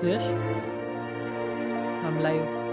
Yes, I'm live.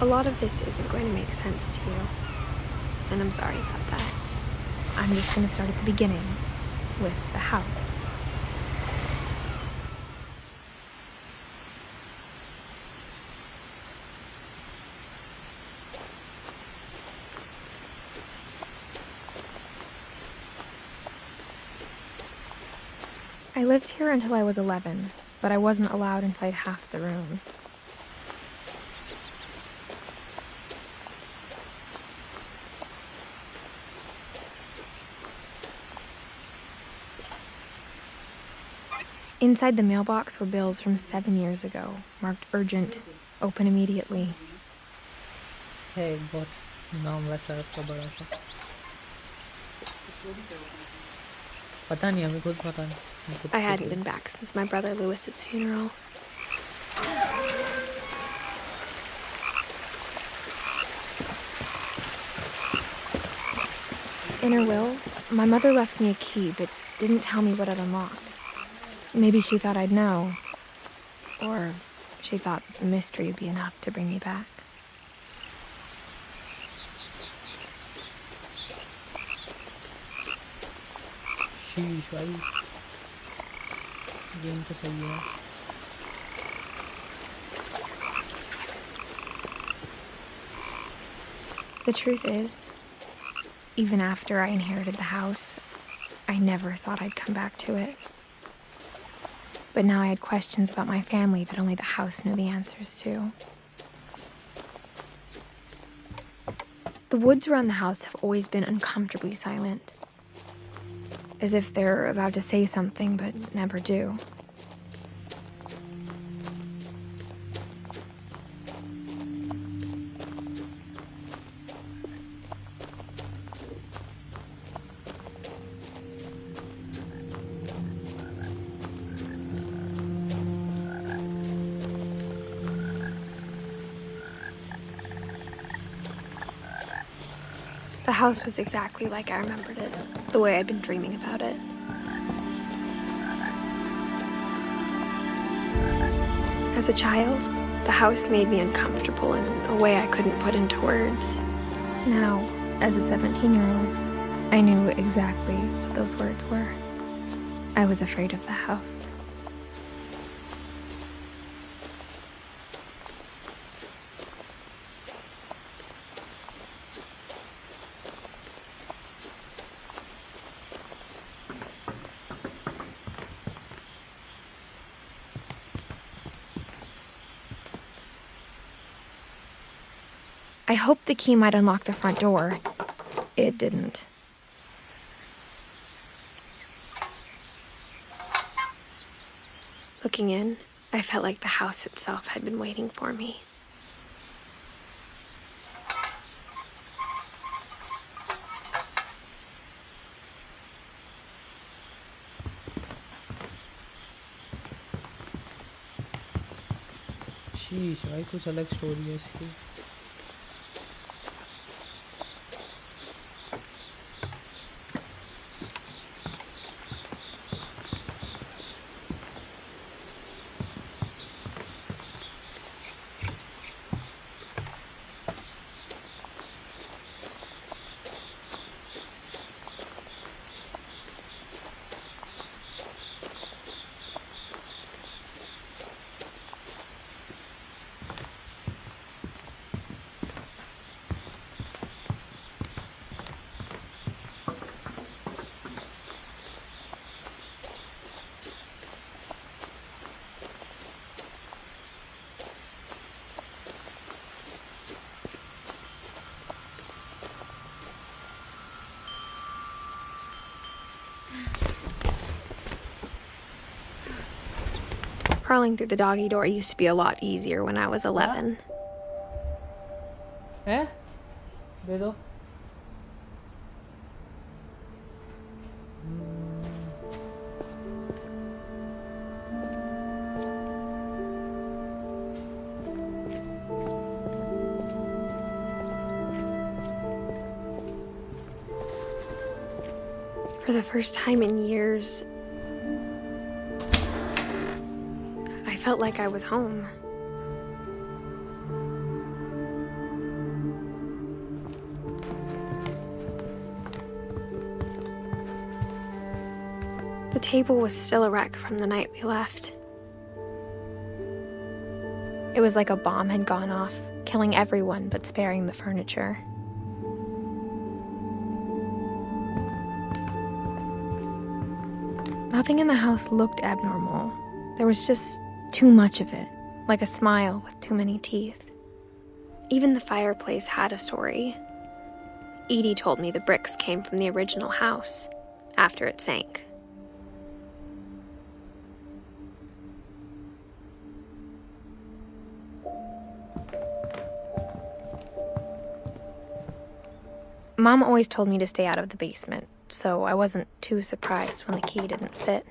A lot of this isn't going to make sense to you, and I'm sorry about that. I'm just going to start at the beginning, with the house. I lived here until I was 11, but I wasn't allowed inside half the rooms. Inside the mailbox were bills from 7 years ago, marked urgent, open immediately. है एक बहुत नाम वैसा है उसका बड़ा सा पता नहीं हमें खुद पता नहीं I hadn't been back since my brother Lewis's funeral. In her will, my mother left me a key but didn't tell me what it unlocked. Maybe she thought I'd know, or she thought the mystery would be enough to bring me back. शीश भाई game तो सही है The truth is, even after I inherited the house, I never thought I'd come back to it. But now I had questions about my family that only the house knew the answers to. The woods around the house have always been uncomfortably silent, as if they're about to say something but never do. The house was exactly like I remembered it, the way I'd been dreaming about it. As a child, the house made me uncomfortable in a way I couldn't put into words. Now, as a 17-year-old, I knew exactly what those words were. I was afraid of the house. I hoped the key might unlock the front door. It didn't. Looking in, I felt like the house itself had been waiting for me. शीश भाई कुछ अलग story है इसकी Crawling through the doggy door used to be a lot easier when I was 11. हैं दे दो For the first time in years, I felt like I was home. The table was still a wreck from the night we left. It was like a bomb had gone off, killing everyone but sparing the furniture. Nothing in the house looked abnormal. There was just too much of it, like a smile with too many teeth. Even the fireplace had a story. Edie told me the bricks came from the original house, after it sank. Mom always told me to stay out of the basement, so I wasn't too surprised when the key didn't fit.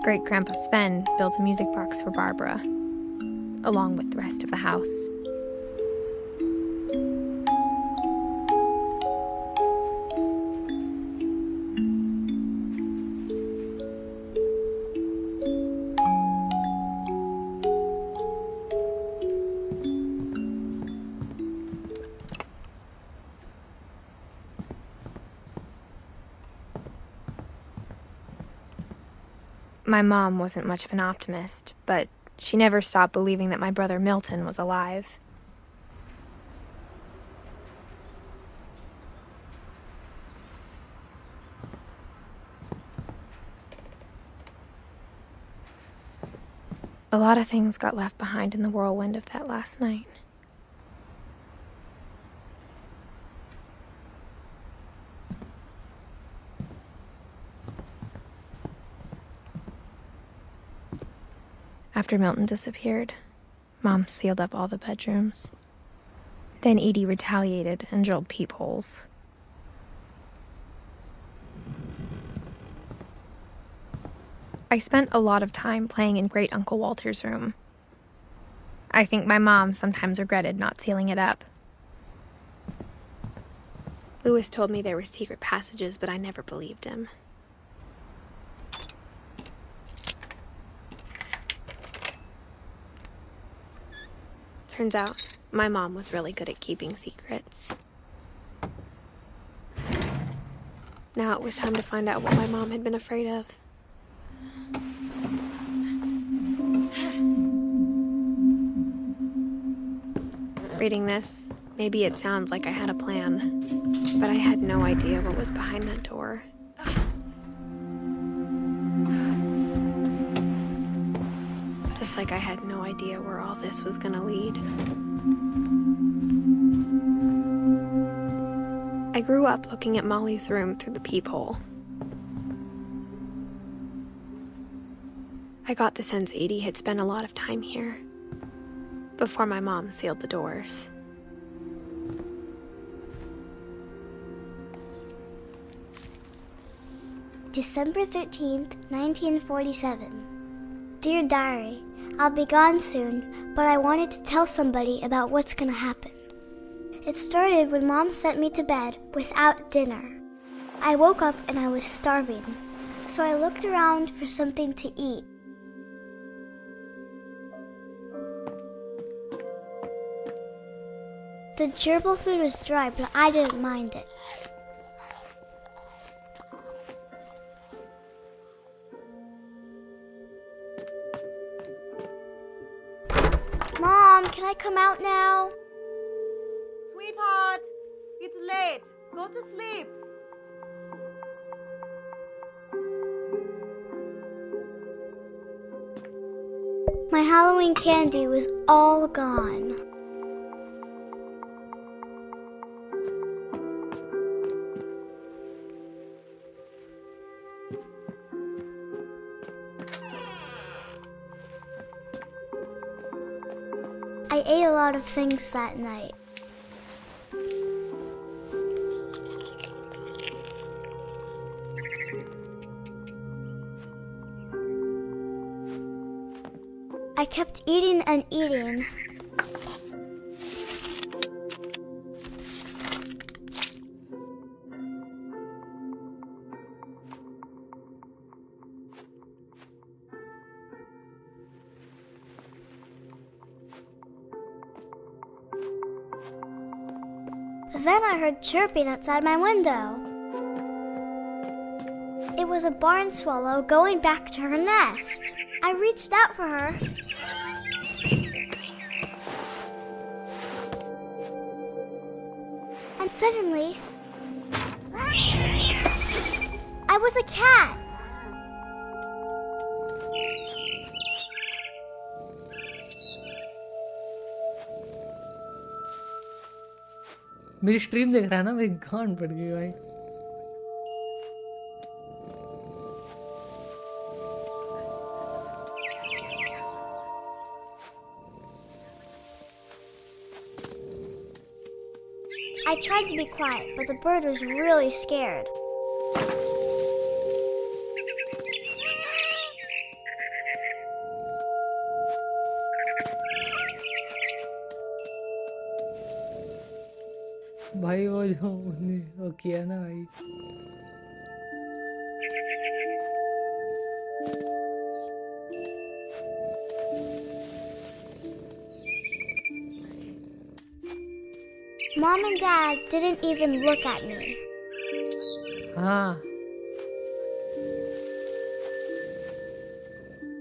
Great-Grandpa Sven built a music box for Barbara, along with the rest of the house. My mom wasn't much of an optimist, but she never stopped believing that my brother Milton was alive. A lot of things got left behind in the whirlwind of that last night. After Milton disappeared, Mom sealed up all the bedrooms. Then Edie retaliated and drilled peepholes. I spent a lot of time playing in Great Uncle Walter's room. I think my mom sometimes regretted not sealing it up. Louis told me there were secret passages, but I never believed him. Turns out, my mom was really good at keeping secrets. Now it was time to find out what my mom had been afraid of. Reading this, maybe it sounds like I had a plan, but I had no idea what was behind that door. Just like I had no idea where all this was gonna lead. I grew up looking at Molly's room through the peephole. I got the sense Edie had spent a lot of time here, before my mom sealed the doors. December 13th, 1947. Dear Diary, I'll be gone soon, but I wanted to tell somebody about what's gonna happen. It started when Mom sent me to bed without dinner. I woke up and I was starving, so I looked around for something to eat. The gerbil food was dry, but I didn't mind it. Mom, can I come out now? Sweetheart, it's late. Go to sleep. My Halloween candy was all gone. ate a lot of things that night. I kept eating and eating. Then I heard chirping outside my window. It was a barn swallow going back to her nest. I reached out for her. And suddenly, I was a cat. मेरी stream देख रहा है ना, मेरी गांड पड़ गई भाई. I tried to be quiet, but the bird was really scared. भाई वो जो वो किया ना भाई. Mom and Dad didn't even look at me. हाँ.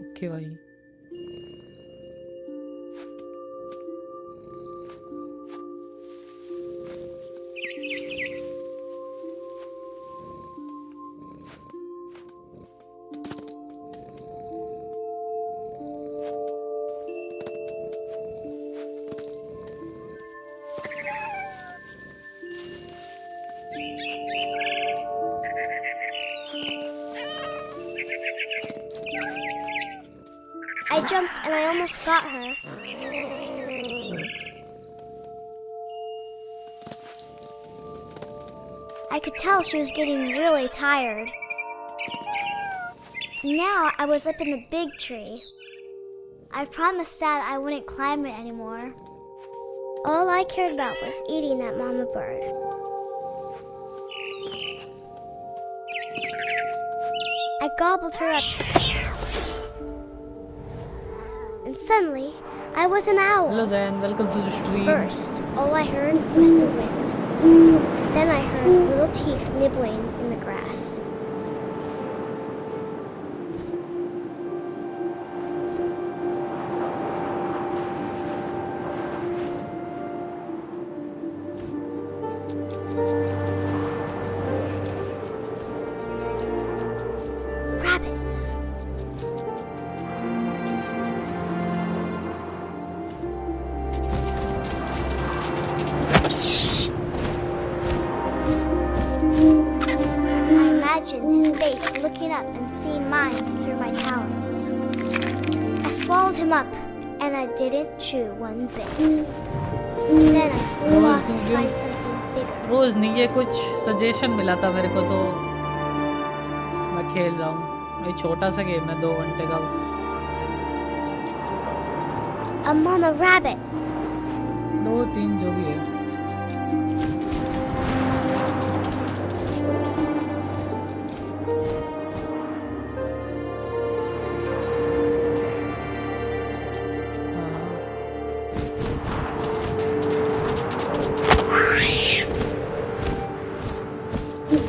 ओके भाई. I jumped and I almost got her. I could tell she was getting really tired. Now I was up in the big tree. I promised Dad I wouldn't climb it anymore. All I cared about was eating that mama bird. I gobbled her up. And suddenly, I was an owl. Hello Zayn, welcome to the stream. First, all I heard was the wind. Then I heard little teeth nibbling in the grass. Rabbits. His face looking up and seeing mine through my talons. I swallowed him up, and I didn't chew one bit. Then I flew off to find something bigger. रोज नहीं, ये कुछ suggestion मिला था मेरे को तो मैं खेल रहा हूँ. ये छोटा सा गेम है 2 घंटे का. A mama rabbit. 2-3 जो भी है.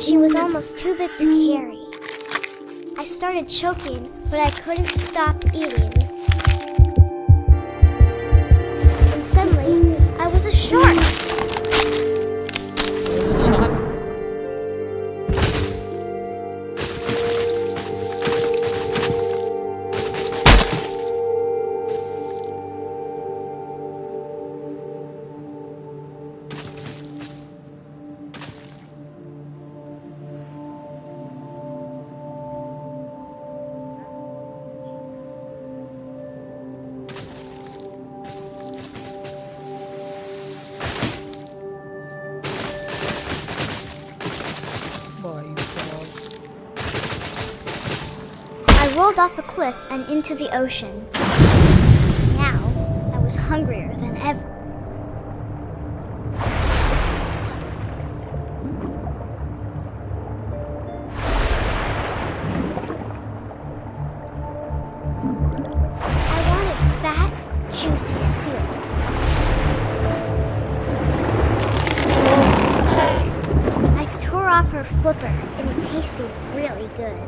She was almost too big to carry. I started choking, but I couldn't stop eating. And suddenly, I was a shark. off a cliff and into the ocean. Now, I was hungrier than ever. I wanted fat, juicy seals. I tore off her flipper, and it tasted really good.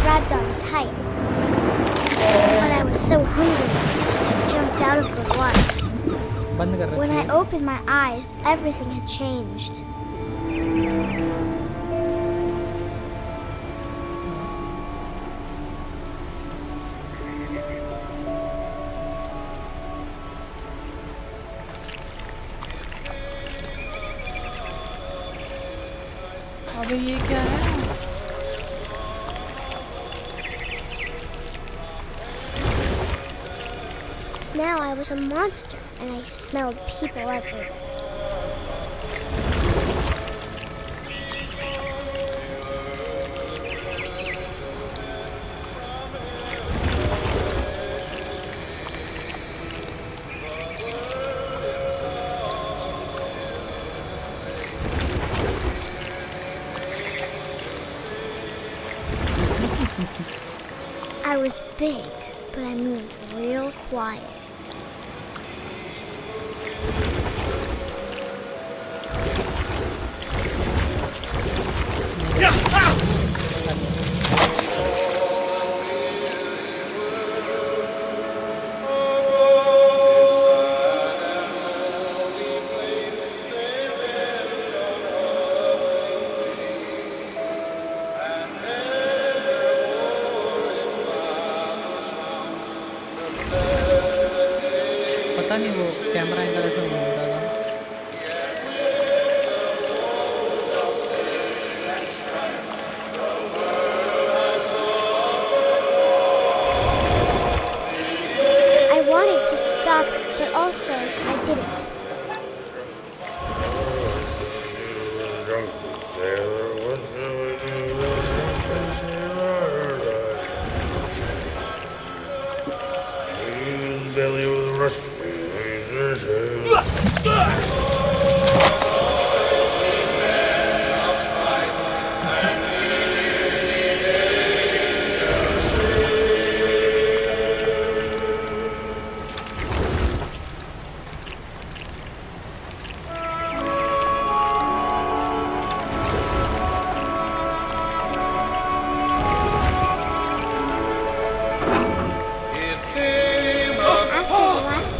Grabbed on tight. But I was so hungry, I jumped out of the water. बंद कर When रखी I है। opened my eyes, everything had changed. अबे ये क्या है? Now I was a monster, and I smelled people everywhere. I was big, but I moved real quiet. पता नहीं वो कैमरा एंगल ऐसा घूमता था। I wanted to stop, but also I didn't. Belly with a rush.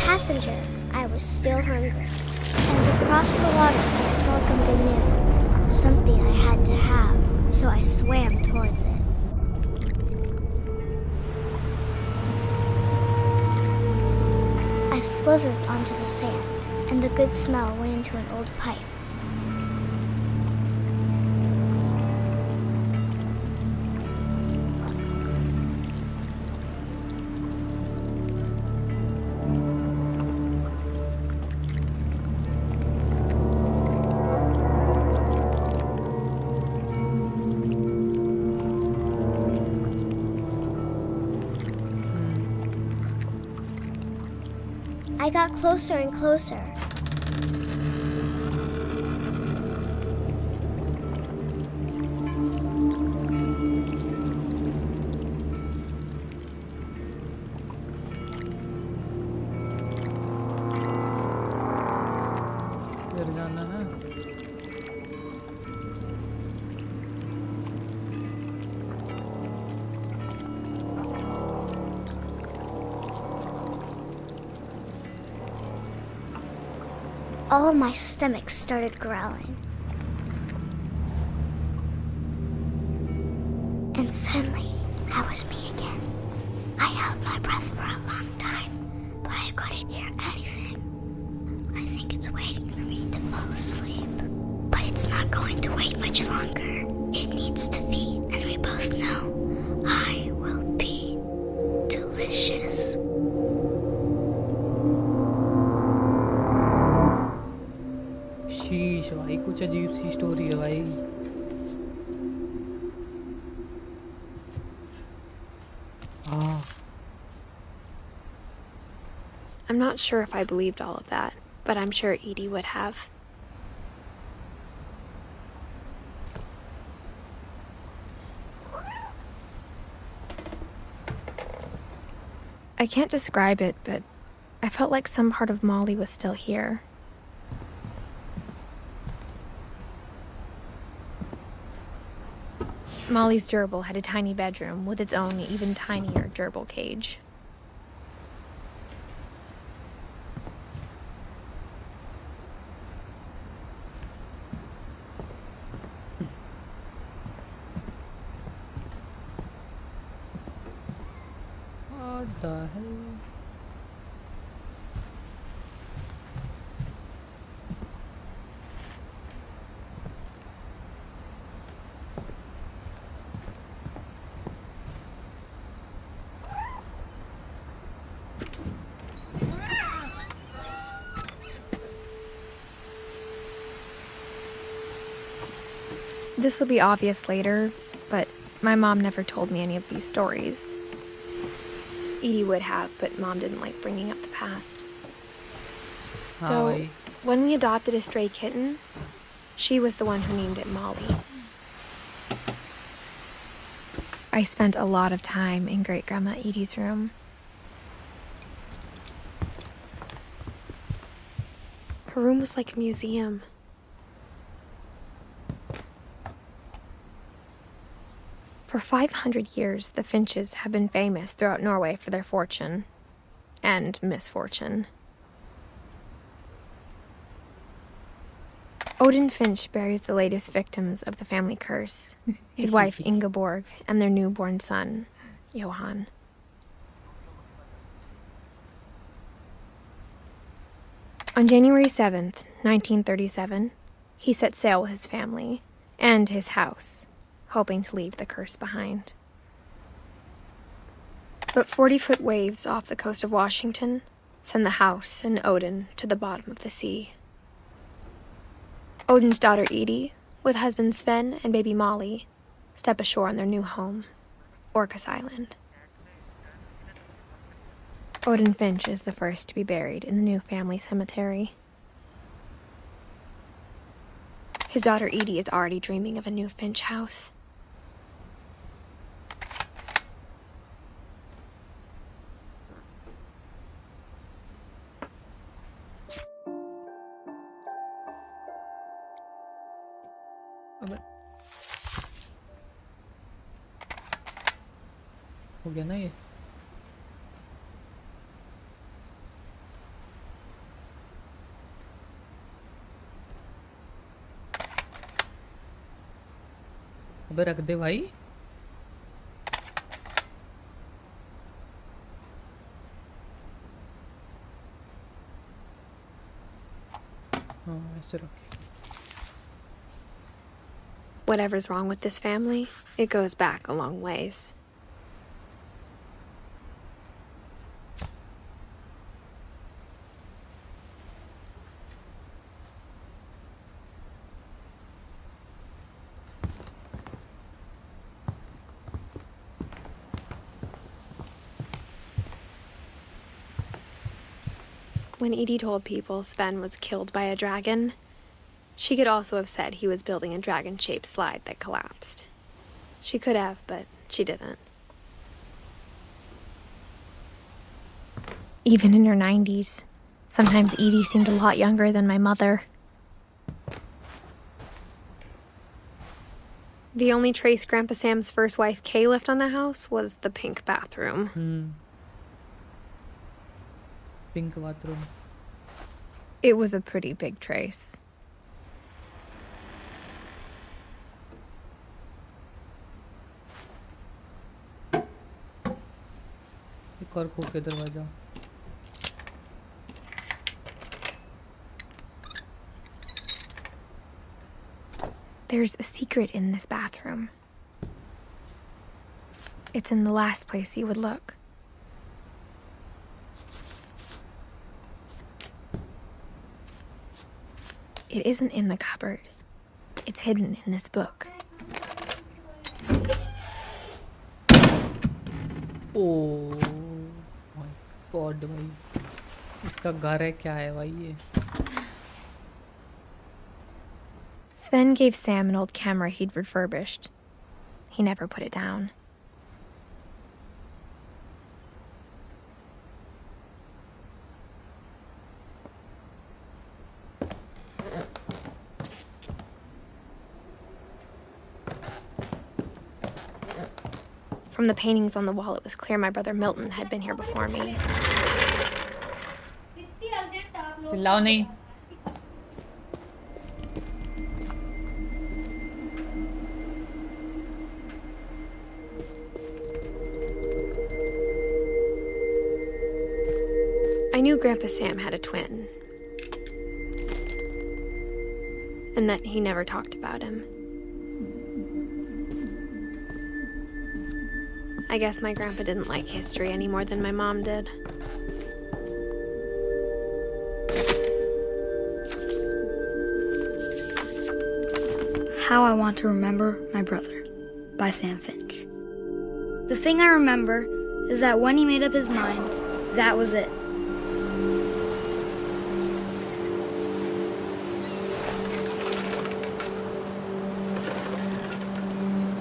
Passenger, I was still hungry. And across the water, I smelled something new. Something I had to have, so I swam towards it. I slithered onto the sand, and the good smell went into an old pipe. I got closer and closer. फिर जाना है। All of my stomach started growling. And suddenly, I was me again. I held my breath for a long time, but I couldn't hear anything. I think it's waiting for me. fall asleep. But it's not going to wait much longer. It needs to feed, and we both know I will be delicious. शीश भाई, कुछ अजीब सी story है भाई. हाँ. I'm not sure if I believed all of that, but I'm sure Edie would have. I can't describe it, but I felt like some part of Molly was still here. Molly's gerbil had a tiny bedroom with its own even tinier gerbil cage. What the hell? This will be obvious later, but my mom never told me any of these stories. Edie would have, but Mom didn't like bringing up the past. हाँ Though, भाई. when we adopted a stray kitten, she was the one who named it Molly. I spent a lot of time in Great-Grandma Edie's room. Her room was like a museum. For 500 years, the Finches have been famous throughout Norway for their fortune and misfortune. Odin Finch buries the latest victims of the family curse, his wife Ingeborg and their newborn son, Johan. On January 7th, 1937, he set sail with his family and his house, hoping to leave the curse behind. But 40-foot waves off the coast of Washington send the house and Odin to the bottom of the sea. Odin's daughter Edie, with husband Sven and baby Molly, step ashore on their new home, Orcas Island. Odin Finch is the first to be buried in the new family cemetery. His daughter Edie is already dreaming of a new Finch house. अबे हो गया ना ये. अबे रख दे भाई. हाँ ऐसे रखे. Whatever's wrong with this family, it goes back a long ways. When Edie told people Sven was killed by a dragon, she could also have said he was building a dragon-shaped slide that collapsed. She could have, but she didn't. Even in her 90s, sometimes Edie seemed a lot younger than my mother. The only trace Grandpa Sam's first wife Kay left on the house was the pink bathroom. Pink bathroom. It was a pretty big trace. एक और खोल के दरवाजा. There's a secret in this bathroom. It's in the last place you would look. It isn't in the cupboard. It's hidden in this book. Oh my god भाई, इसका घर है क्या है भाई ये? Sven gave Sam an old camera he'd refurbished. He never put it down. From the paintings on the wall, it was clear my brother Milton had been here before me. चिल्लाओ नहीं. I knew Grandpa Sam had a twin, and that he never talked about him. I guess my grandpa didn't like history any more than my mom did. How I Want to Remember My Brother by Sam Finch. The thing I remember is that when he made up his mind, that was it.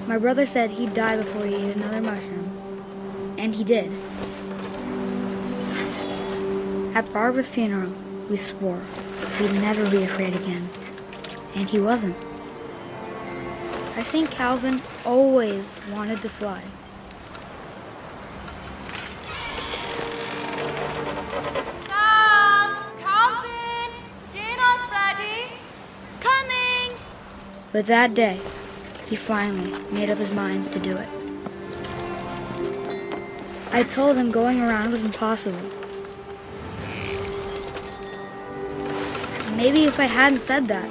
My brother said he'd die before he ate another mushroom, and he did. At Barbara's funeral, we swore we'd never be afraid again, and he wasn't. I think Calvin always wanted to fly. Sam, Calvin, dinner's ready. Coming. But that day, he finally made up his mind to do it. I told him going around was impossible. Maybe if I hadn't said that,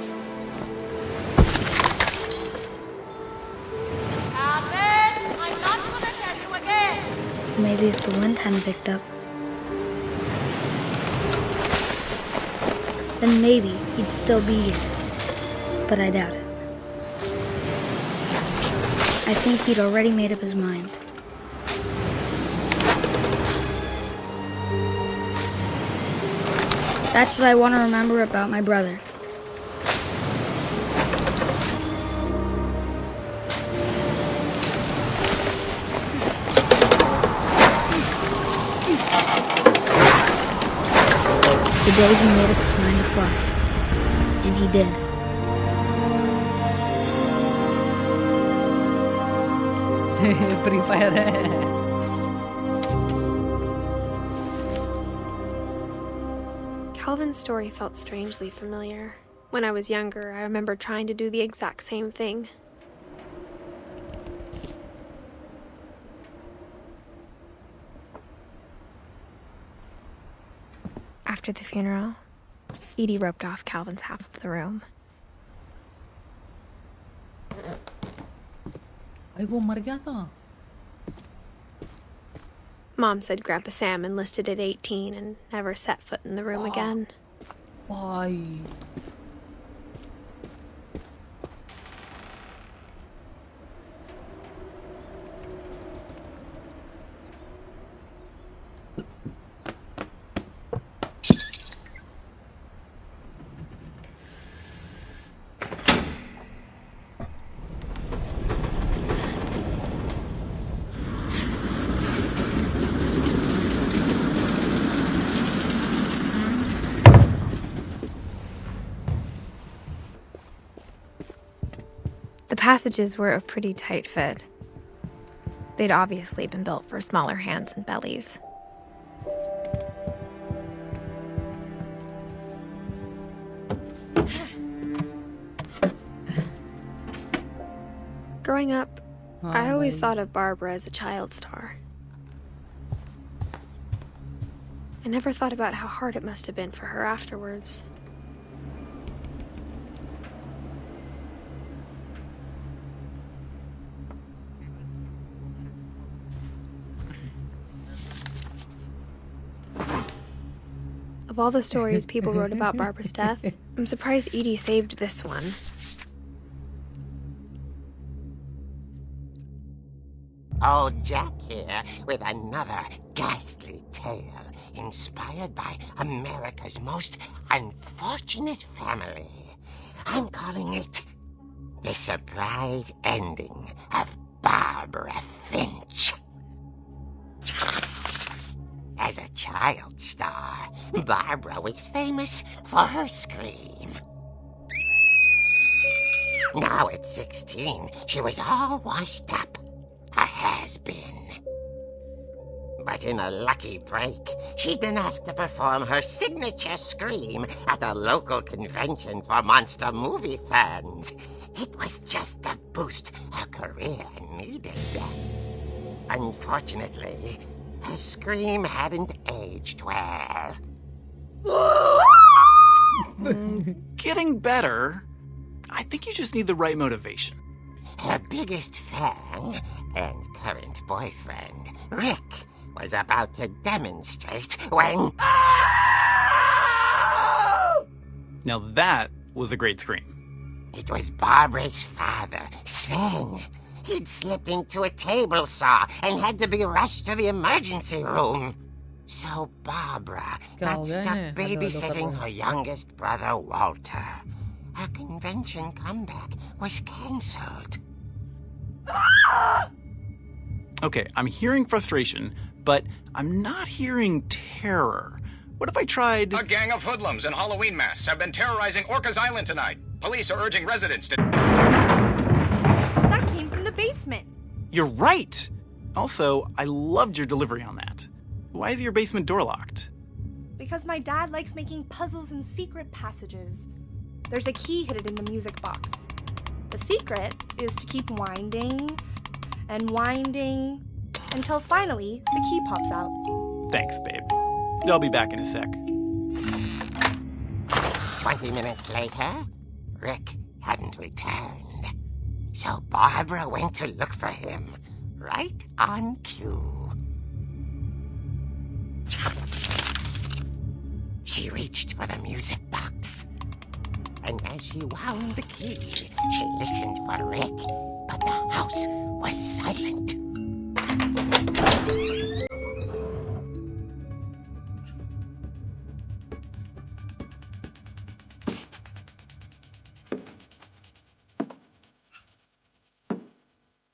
Calvin, I'm not gonna tell you again. maybe if the wind hadn't picked up, then maybe he'd still be here. But I doubt it. I think he'd already made up his mind. That's what I want to remember about my brother. The day he made up his mind to fly. And he did. Free Fire है. Calvin's story felt strangely familiar. When I was younger, I remember trying to do the exact same thing. After the funeral, Edie roped off Calvin's half of the room. भाई वो मर गया था. Mom said Grandpa Sam enlisted at 18 and never set foot in the room again. भाई. The passages were a pretty tight fit. They'd obviously been built for smaller hands and bellies. Growing up, I always thought of Barbara as a child star. I never thought about how hard it must have been for her afterwards. Of all the stories people wrote about Barbara's death, I'm surprised Edie saved this one. Old Jack here with another ghastly tale inspired by America's most unfortunate family. I'm calling it The Surprise Ending of Barbara Finch. As a child star, Barbara was famous for her scream. Now at 16, she was all washed up. A has-been. But in a lucky break, she'd been asked to perform her signature scream at a local convention for monster movie fans. It was just the boost her career needed. Unfortunately, her scream hadn't aged well. Getting better. I think you just need the right motivation. Her biggest fan and current boyfriend, Rick, was about to demonstrate when... Now that was a great scream. It was Barbara's father, Sven. He'd slipped into a table saw and had to be rushed to the emergency room. So Barbara got stuck babysitting her youngest brother, Walter. Her convention comeback was cancelled. Okay, I'm hearing frustration, but I'm not hearing terror. What if I tried... A gang of hoodlums in Halloween masks have been terrorizing Orcas Island tonight. Police are urging residents to... That came from the basement. You're right! Also, I loved your delivery on that. Why is your basement door locked? Because my dad likes making puzzles and secret passages. There's a key hidden in the music box. The secret is to keep winding and winding until finally the key pops out. Thanks, babe. I'll be back in a sec. 20 minutes later, Rick hadn't returned. So Barbara went to look for him, right on cue. She reached for the music box. And as she wound the key, she listened for Rick, but the house was silent.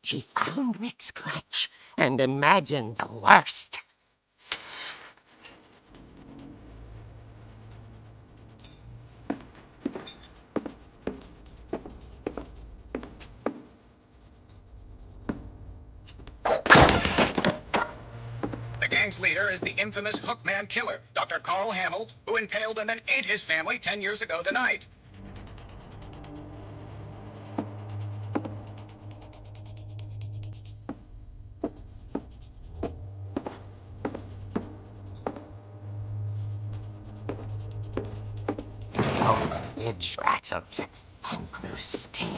She found Rick's crutch and imagined the worst. The gang's leader is the infamous Hookman killer, Dr. Carl Hamill, who impaled and then ate his family 10 years ago tonight. The fridge rattled and grew still.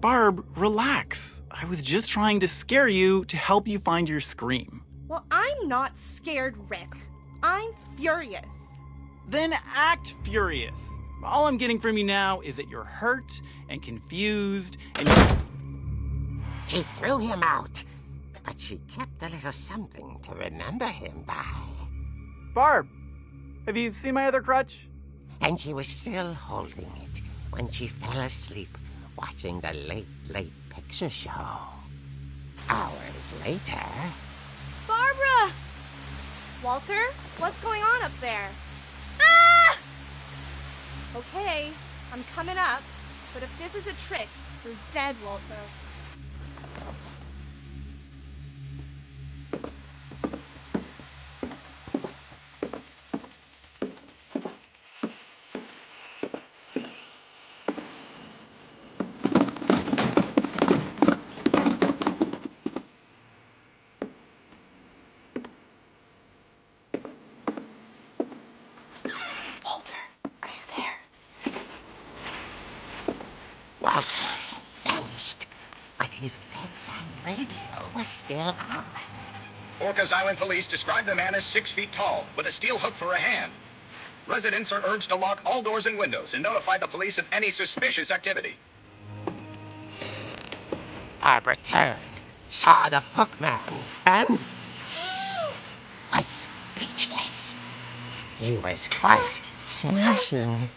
Barb, relax. I was just trying to scare you to help you find your scream. Well, I'm not scared, Rick. I'm furious. Then act furious. All I'm getting from you now is that you're hurt and confused and She threw him out, but she kept a little something to remember him by. Barb, have you seen my other crutch? And she was still holding it when she fell asleep watching the late picture show. Hours later... Barbara! Walter, what's going on up there? Ah! Okay, I'm coming up, but if this is a trick, you're dead, Walter. Walter vanished, but his bedside radio was still on. Orcas Island police describe the man as 6 feet tall, with a steel hook for a hand. Residents are urged to lock all doors and windows and notify the police of any suspicious activity. Barbara turned, saw the hookman, and was speechless. He was quite smashing.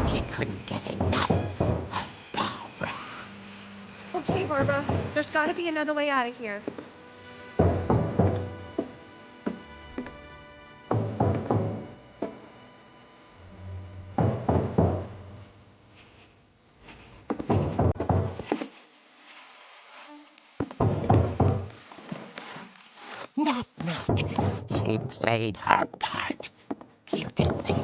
He couldn't get enough of Barbara. Okay, Barbara, there's gotta be another way out of here. That night, she played her part beautifully.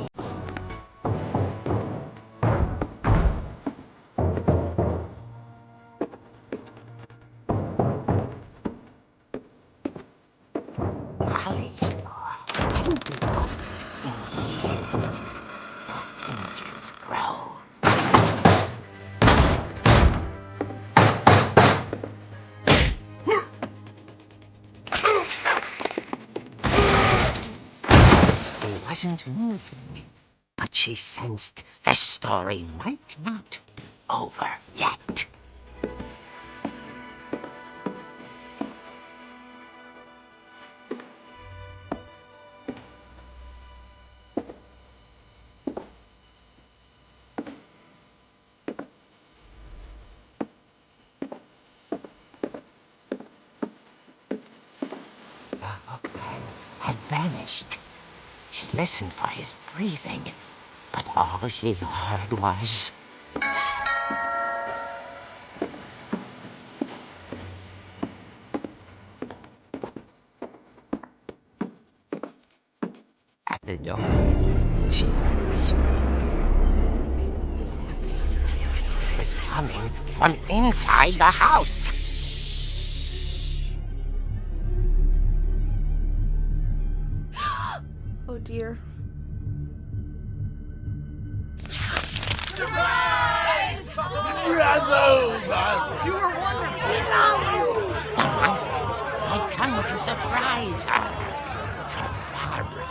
Holly hadn't been cooked in years. The hinges grow. He wasn't moving, but she sensed the story might not be over yet. The hookman had vanished. She listened for his breathing, but all she heard was... At the door, she heard whispering. It was coming from inside the house. Oh dear. The monsters had come to surprise her. For Barbara,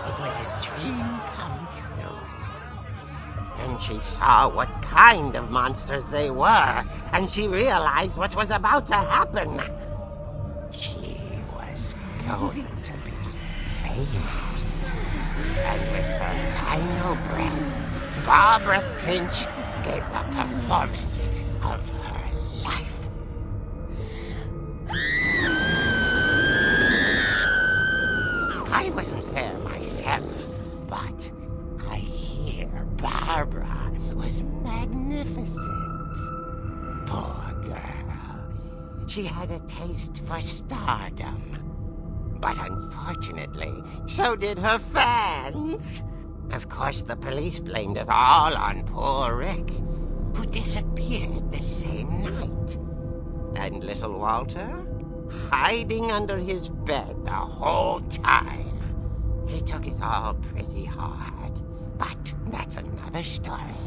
it was a dream come true. Then she saw what kind of monsters they were, and she realized what was about to happen. She was going to be famous. And with her final breath, Barbara Finch gave the performance of her life. I wasn't there myself, but I hear Barbara was magnificent. Poor girl. She had a taste for stardom. But unfortunately, so did her fans. Of course, the police blamed it all on poor Rick, who disappeared the same night. And little Walter? Hiding under his bed the whole time. He took it all pretty hard, but that's another story.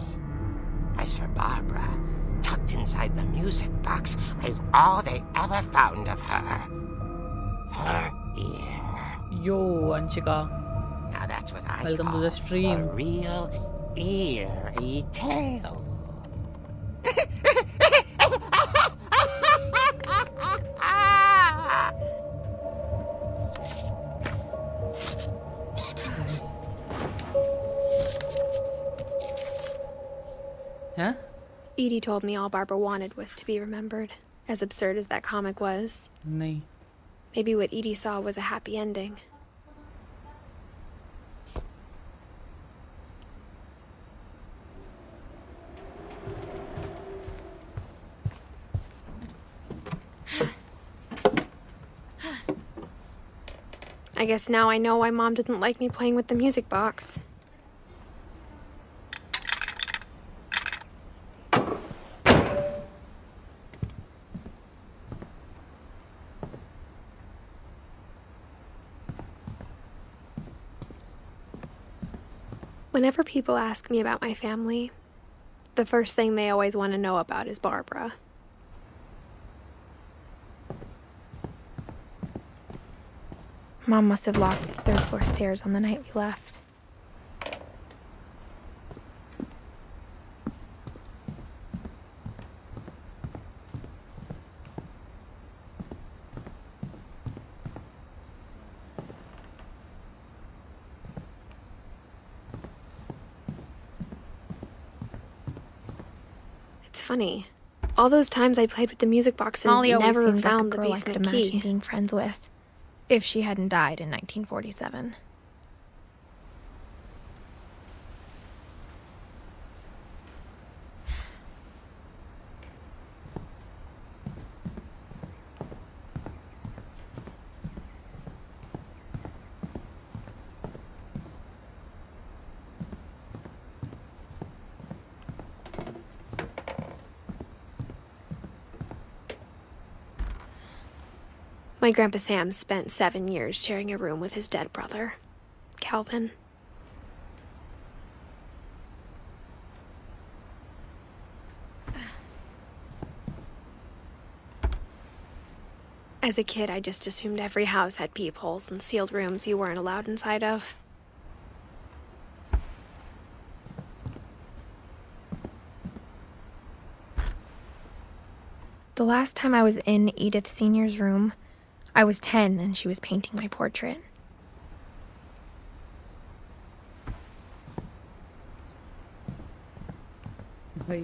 As for Barbara, tucked inside the music box was all they ever found of her. Her ear. Yo, Anshika. Now that's what I Welcome to call the stream. a real eerie tale. Huh? Edie told me all Barbara wanted was to be remembered, as absurd as that comic was. नहीं. Maybe what Edie saw was a happy ending. I guess now I know why Mom didn't like me playing with the music box. Whenever people ask me about my family, the first thing they always want to know about is Barbara. Mom must have locked the third floor stairs on the night we left. It's funny. All those times I played with the music box and Molly always never seemed like a found the girl I basement could imagine key. being friends with, if she hadn't died in 1947. My Grandpa Sam spent 7 years sharing a room with his dead brother, Calvin. As a kid, I just assumed every house had peepholes and sealed rooms you weren't allowed inside of. The last time I was in Edith Sr.'s room, I was 10 and she was painting my portrait. भाई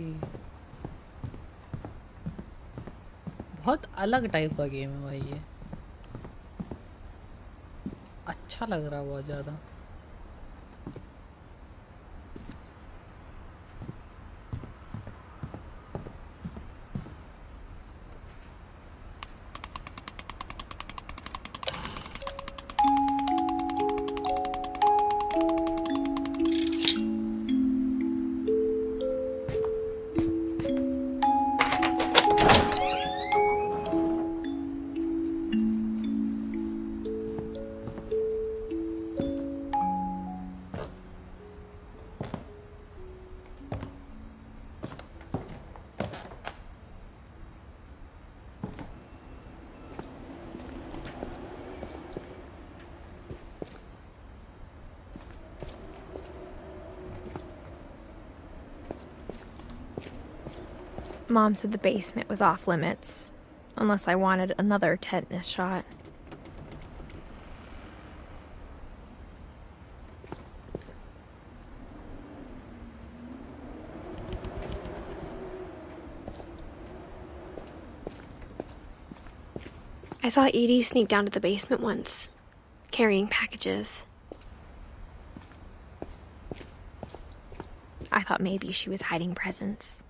बहुत अलग type का game है भाई ये। अच्छा लग रहा है बहुत ज़्यादा। Mom said the basement was off limits, unless I wanted another tetanus shot. I saw Edie sneak down to the basement once, carrying packages. I thought maybe she was hiding presents.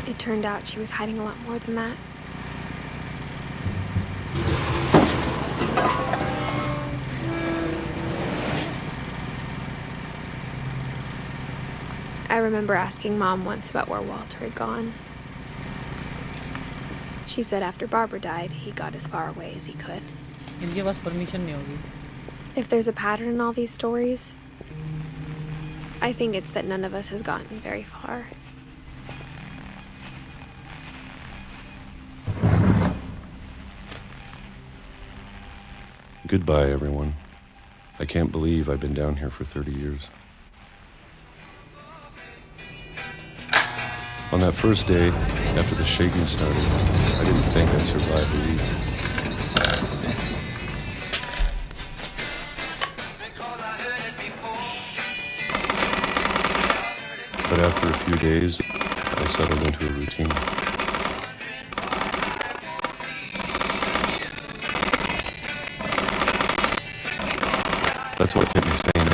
It turned out she was hiding a lot more than that. I remember asking Mom once about where Walter had gone. She said after Barbara died, he got as far away as he could. इनके पास permission नहीं होगी। If there's a pattern in all these stories, I think it's that none of us has gotten very far. Goodbye, everyone. I can't believe I've been down here for 30 years. On that first day, after the shaking started, I didn't think I'd survive a week. But after a few days, I settled into a routine. That's what kept me sane.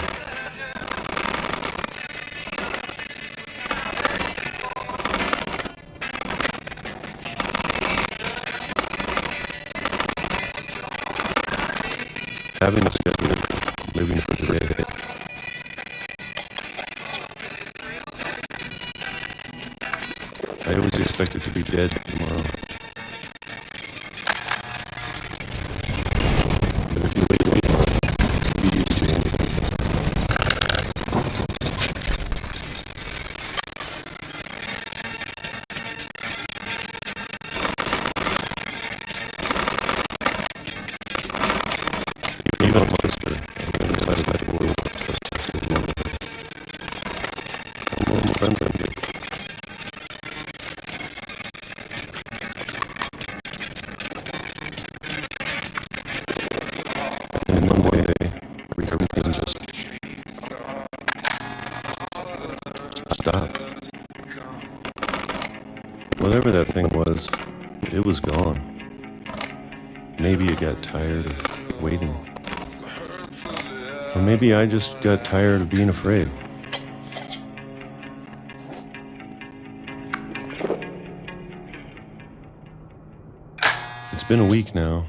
Having a schedule, living for today. I always expected to be dead tomorrow. But if you wait long enough, to be sister on the other side of that world just as lonely. A normal friend I did. And in one way, everything just stopped. Whatever that thing was, it was gone. Maybe it got tired of waiting. Or maybe I just got tired of being afraid. It's been a week now,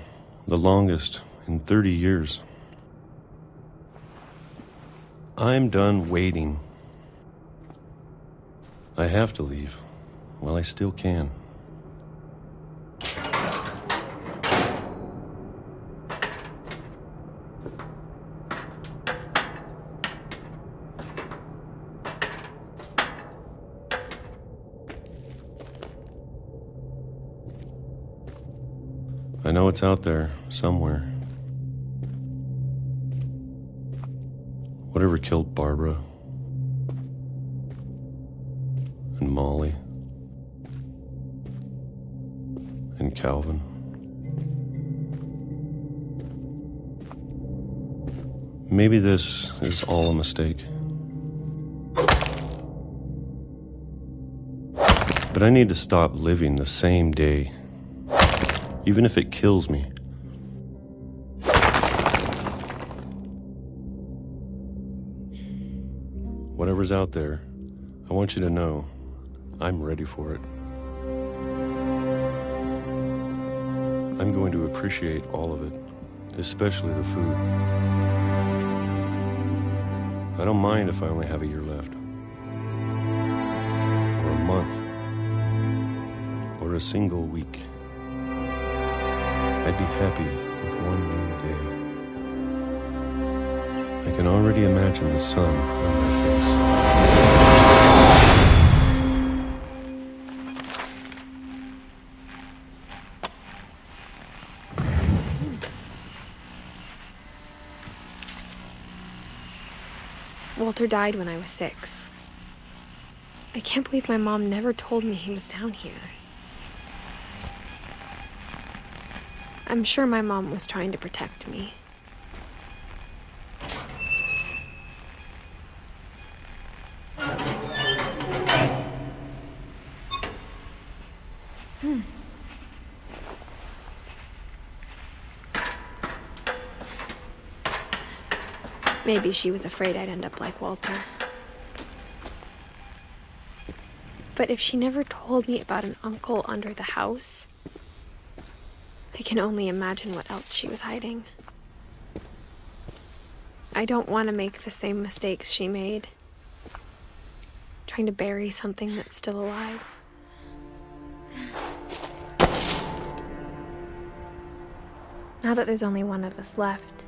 the longest in 30 years. I'm done waiting. I have to leave while I still can. I know it's out there, somewhere. Whatever killed Barbara and Molly and Calvin. Maybe this is all a mistake. But I need to stop living the same day. Even if it kills me. Whatever's out there, I want you to know I'm ready for it. I'm going to appreciate all of it, especially the food. I don't mind if I only have a year left, or a month, or a single week. I'd be happy with one new day. I can already imagine the sun on my face. Walter died when I was 6. I can't believe my mom never told me he was down here. I'm sure my mom was trying to protect me. Maybe she was afraid I'd end up like Walter. But if she never told me about an uncle under the house, I can only imagine what else she was hiding. I don't want to make the same mistakes she made, trying to bury something that's still alive. Now that there's only one of us left,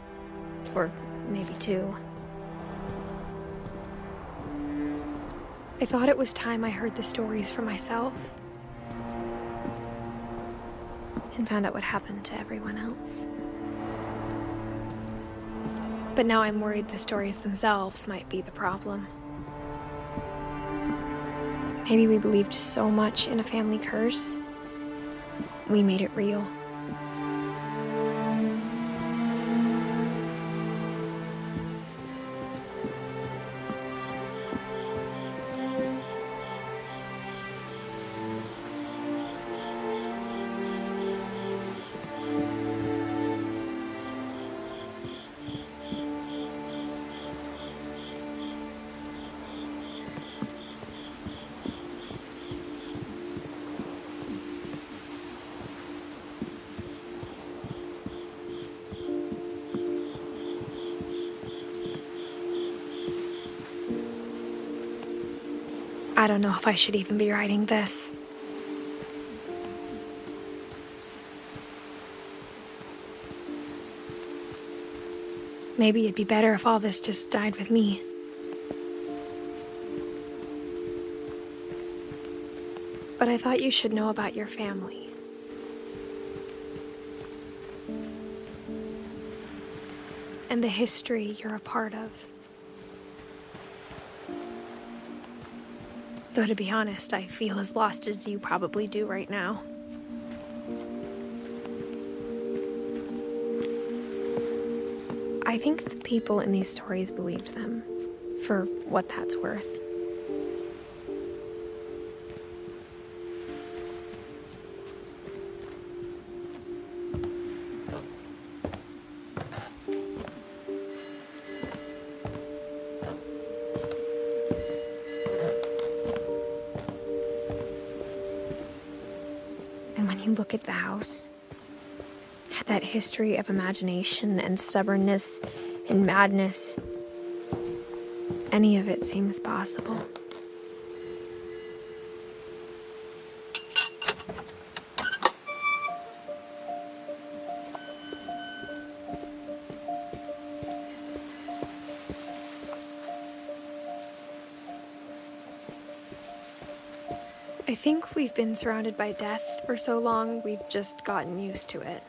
or maybe 2, I thought it was time I heard the stories for myself and found out what happened to everyone else. But now I'm worried the stories themselves might be the problem. Maybe we believed so much in a family curse, we made it real. I don't know if I should even be writing this. Maybe it'd be better if all this just died with me. But I thought you should know about your family. and the history you're a part of. Though to be honest, I feel as lost as you probably do right now. I think the people in these stories believed them, for what that's worth. And when you look at the house, that history of imagination and stubbornness and madness, any of it seems possible. I think we've been surrounded by death for so long, we've just gotten used to it.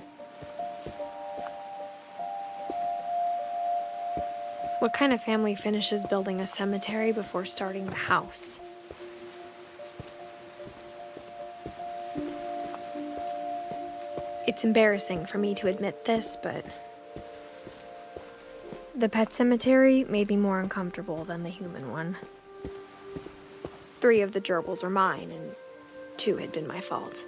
What kind of family finishes building a cemetery before starting the house? It's embarrassing for me to admit this, but the pet cemetery made me more uncomfortable than the human one. 3 of the gerbils were mine, and 2 had been my fault.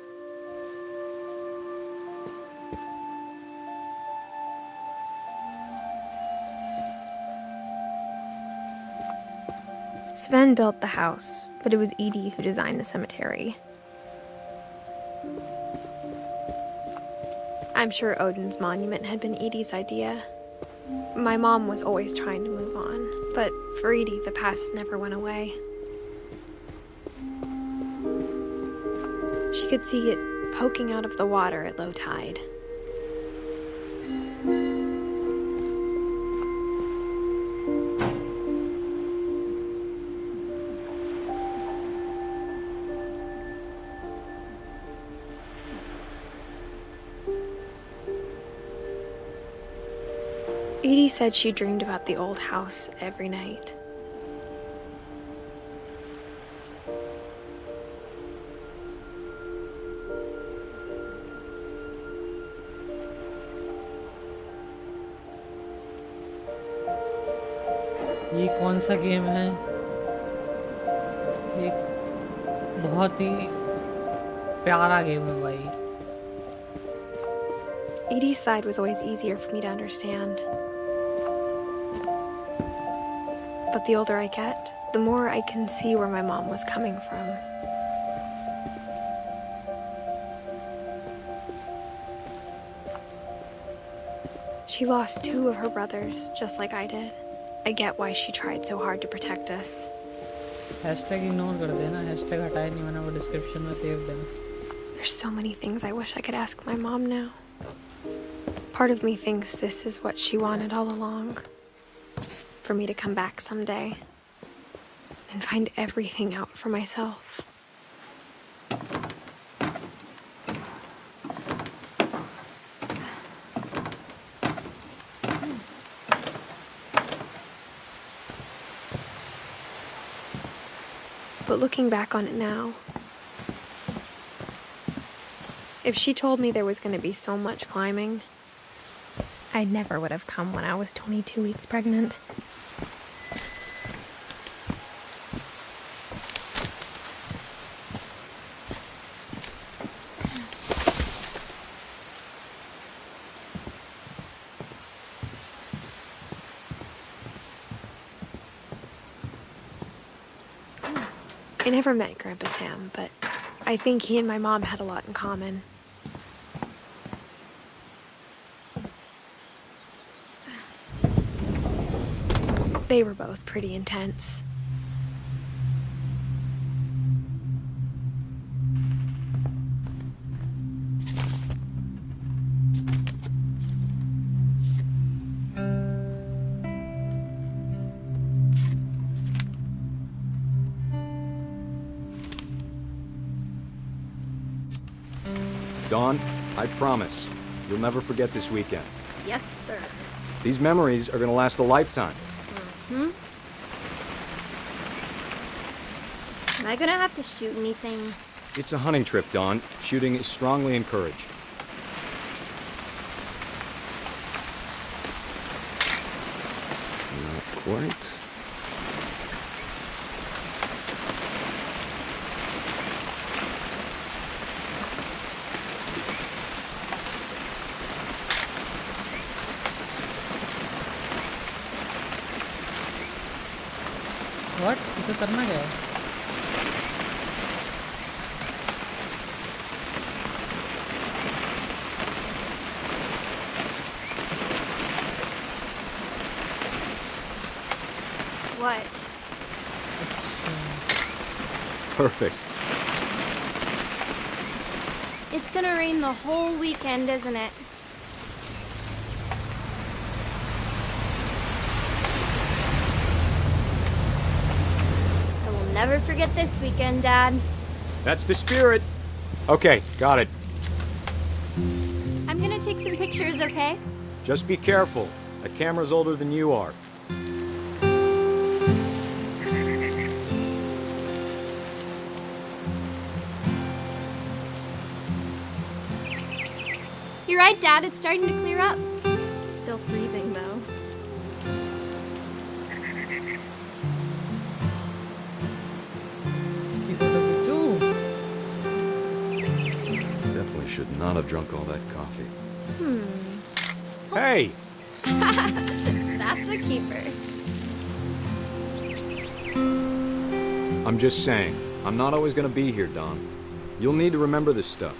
Sven built the house, but it was Edith who designed the cemetery. I'm sure Odin's monument had been Edith's idea. My mom was always trying to move on, but for Edith, the past never went away. She could see it poking out of the water at low tide. Edith said she dreamed about the old house every night. ये कौन सा game है? ये बहुत ही प्यारा game है भाई. Edith's side was always easier for me to understand. But the older I get, the more I can see where my mom was coming from. She lost 2 of her brothers, just like I did. I get why she tried so hard to protect us. Hashtag ignore कर देना. Hashtag हटाए नहीं मैंने, वो description में save देना. There's so many things I wish I could ask my mom now. Part of me thinks this is what she wanted all along. For me to come back someday and find everything out for myself. But looking back on it now, if she told me there was going to be so much climbing, I never would have come when I was 22 weeks pregnant. I never met Grandpa Sam, but I think he and my mom had a lot in common. They were both pretty intense. Dawn, I promise, you'll never forget this weekend. Yes, sir. These memories are gonna last a lifetime. Hmm? Am I gonna have to shoot anything? It's a hunting trip, Dawn. Shooting is strongly encouraged. Not quite. What? इसे करना क्या है? What? Perfect. It's gonna rain the whole weekend, isn't it? I will never forget this weekend, Dad. That's the spirit. Okay, got it. I'm gonna take some pictures, okay? Just be careful. That camera's older than you are. You're right, Dad. It's starting to clear up. Still freezing, though. इसकी photo खींचूं? Definitely should not have drunk all that coffee. Hey! That's a keeper. I'm just saying, I'm not always gonna be here, Don. You'll need to remember this stuff,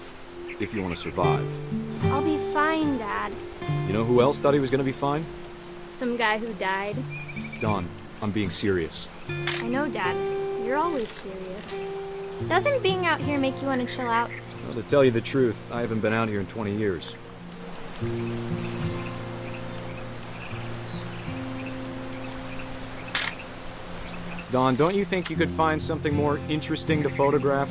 if you want to survive. I'll be fine, Dad. You know who else thought he was gonna be fine? Some guy who died. Don, I'm being serious. I know, Dad. You're always serious. Doesn't being out here make you want to chill out? Well, to tell you the truth, I haven't been out here in 20 years. Don, don't you think you could find something more interesting to photograph?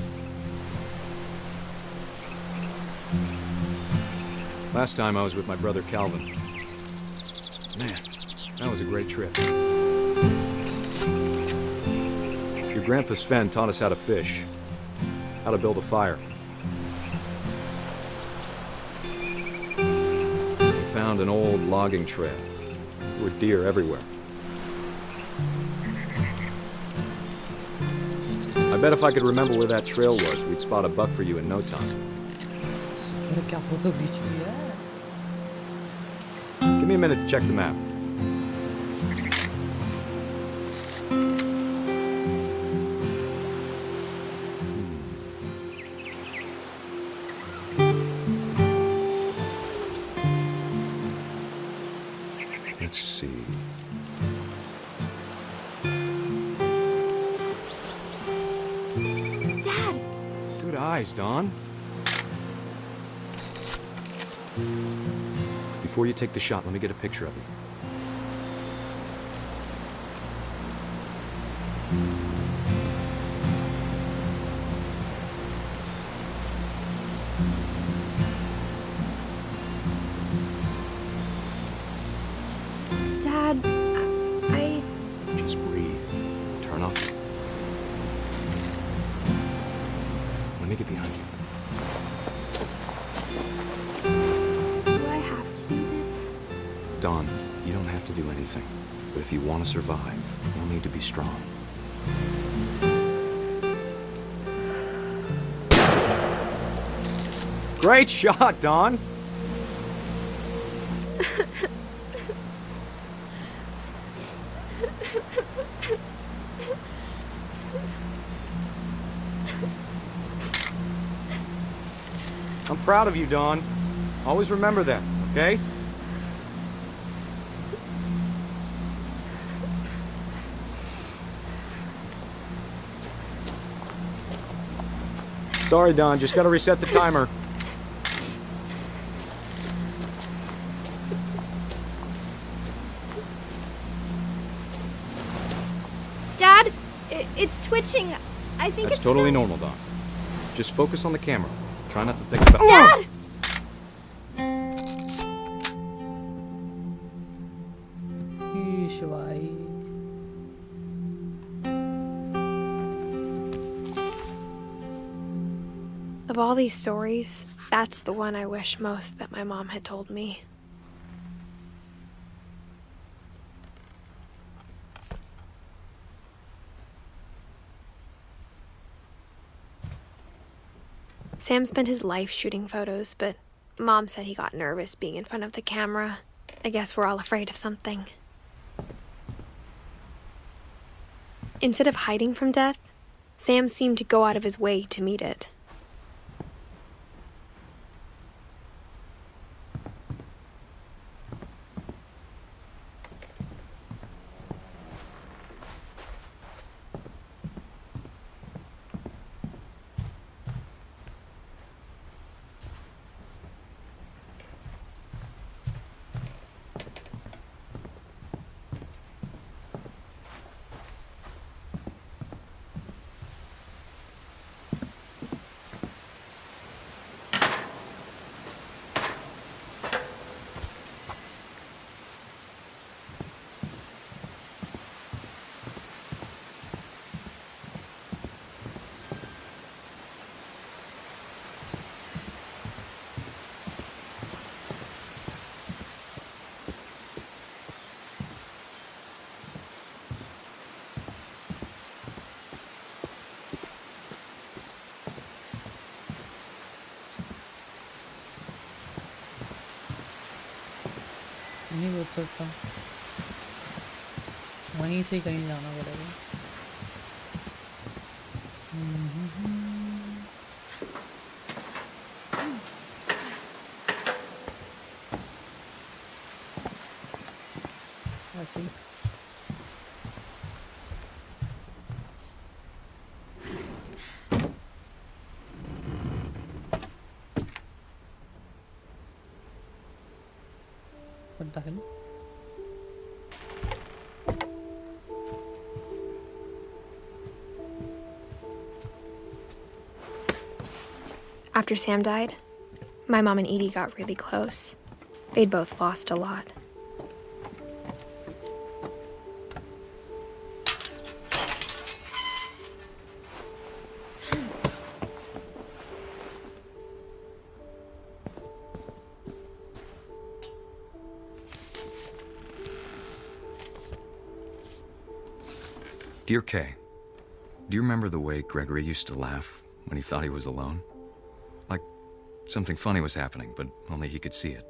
Last time I was with my brother Calvin. Man, that was a great trip. Your grandpa Sven taught us how to fish, how to build a fire. We found an old logging trail. There were deer everywhere. I bet if I could remember where that trail was, we'd spot a buck for you in no time. अरे क्या photo खींच ली है? Give me a minute to check the map. Let's see. Dad! Good eyes, Don. Before you take the shot, let me get a picture of you. Dad, I... Just breathe. Turn off. Let me get behind you. Do I have to do this? Don, you don't have to do anything. But if you want to survive, you'll need to be strong. Great shot, Don! I'm proud of you, Don. Always remember that, okay? Sorry, Don. Just gotta reset the timer. Dad, it's twitching. I think That's it's totally so... normal, Don. Just focus on the camera. Try not to think about... Dad! Of all these stories, that's the one I wish most that my mom had told me. Sam spent his life shooting photos, but Mom said he got nervous being in front of the camera. I guess we're all afraid of something. Instead of hiding from death, Sam seemed to go out of his way to meet it. नहीं पूछ सकता, वहीं से कहीं जाना पड़ेगा। ऐसे ही। What the hell? After Sam died, my mom and Edie got really close. They'd both lost a lot. Dear Kay, do you remember the way Gregory used to laugh when he thought he was alone? Like something funny was happening, but only he could see it.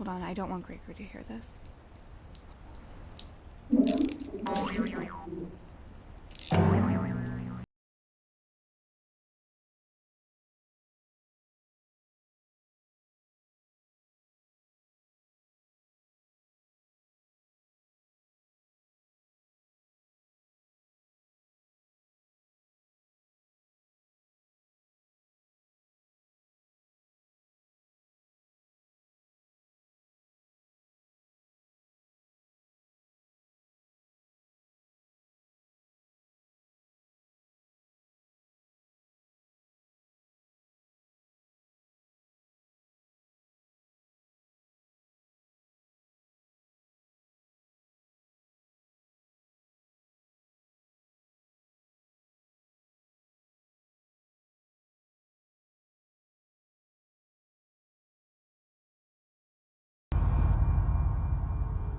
Hold on, I don't want Gregory to hear this.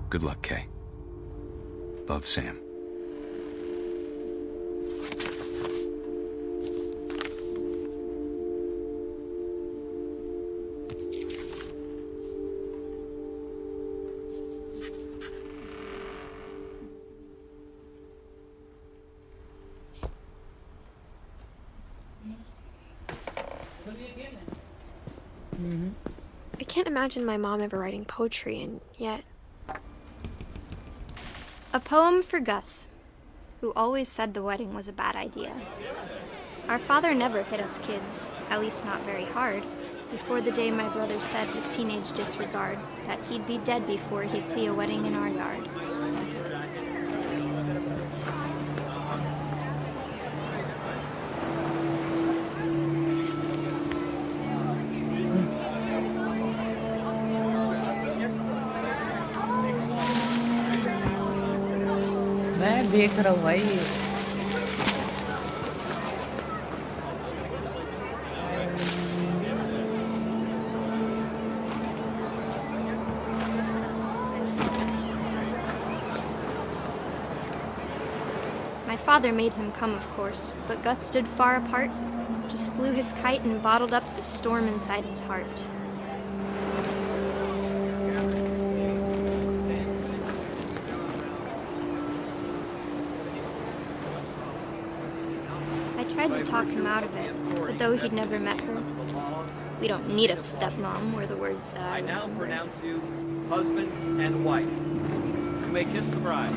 Good luck, Kay. Love, Sam. I can't imagine my mom ever writing poetry, and yet... A poem for Gus, who always said the wedding was a bad idea. Our father never hit us kids, at least not very hard, before the day my brother said with teenage disregard that he'd be dead before he'd see a wedding in our yard. मैं देख रहा हूँ भाई. My father made him come, of course, but Gus stood far apart, just flew his kite and bottled up the storm inside his heart. I tried to talk him out of it, but though he'd never met her, "We don't need a stepmom," were the words that I now remember. pronounce you husband and wife. You may kiss the bride.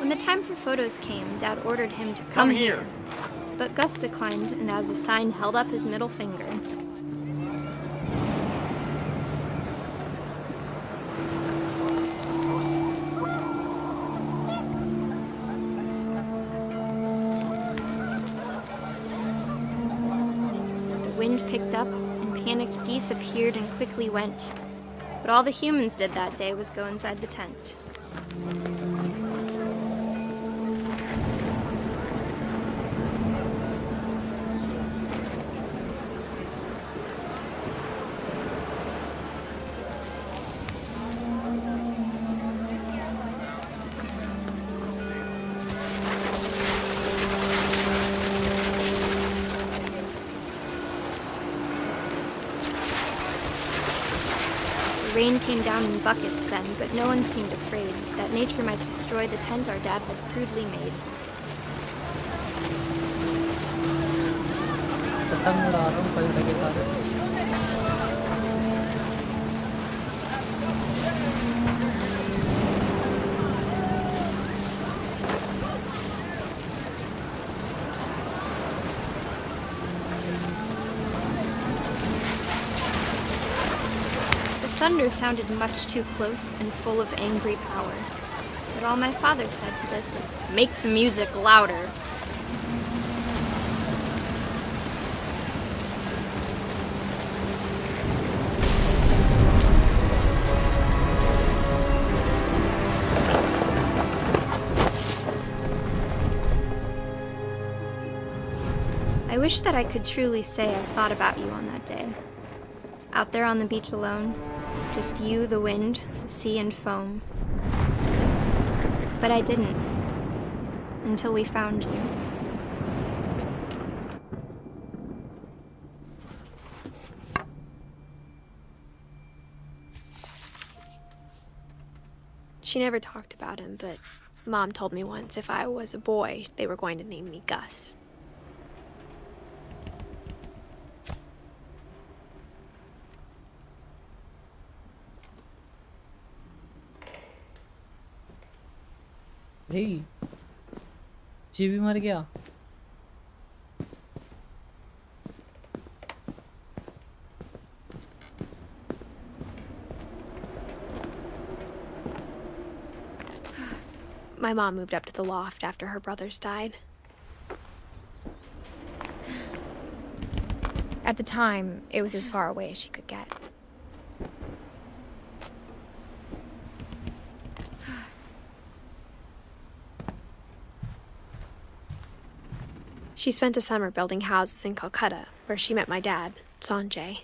When the time for photos came, Dad ordered him to come here. But Gus declined, and as a sign held up his middle finger. The wind picked up, and panicked geese appeared and quickly went. But all the humans did that day was go inside the tent. The rain came down in buckets then, but no one seemed afraid that nature might destroy the tent our dad had crudely made. पतंग उड़ा रहा हूँ कल के साथ. The thunder sounded much too close and full of angry power. But all my father said to this was, "Make the music louder." I wish that I could truly say I thought about you on that day. Out there on the beach alone, just you, the wind, the sea, and foam. But I didn't, until we found you. She never talked about him, but Mom told me once if I was a boy, they were going to name me Gus. भाई जी भी मर गया. My mom moved up to the loft after her brothers died. At the time, it was as far away as she could get. She spent a summer building houses in Calcutta, where she met my dad, Sanjay.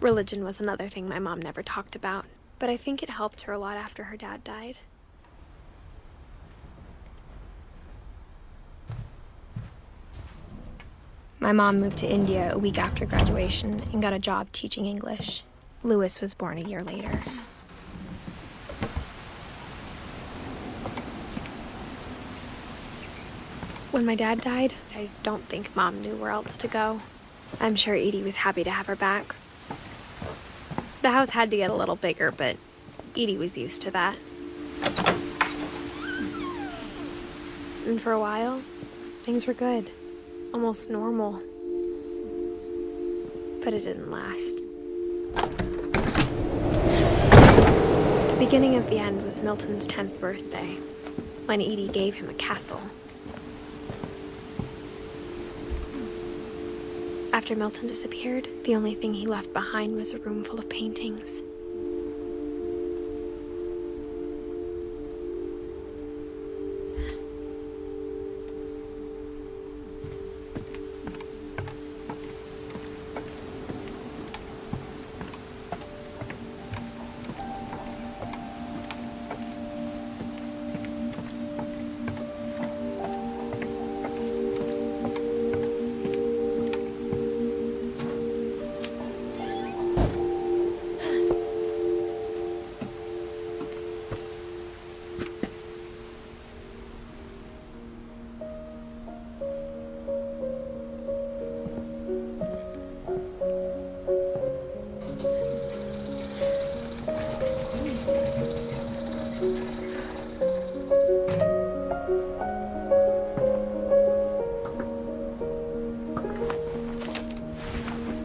Religion was another thing my mom never talked about, but I think it helped her a lot after her dad died. My mom moved to India a week after graduation and got a job teaching English. Louis was born a year later. When my dad died, I don't think Mom knew where else to go. I'm sure Edie was happy to have her back. The house had to get a little bigger, but Edie was used to that. And for a while, things were good. Almost normal. But it didn't last. The beginning of the end was Milton's 10th birthday, when Edie gave him a castle. After Milton disappeared, the only thing he left behind was a room full of paintings.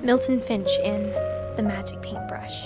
Milton Finch in The Magic Paintbrush.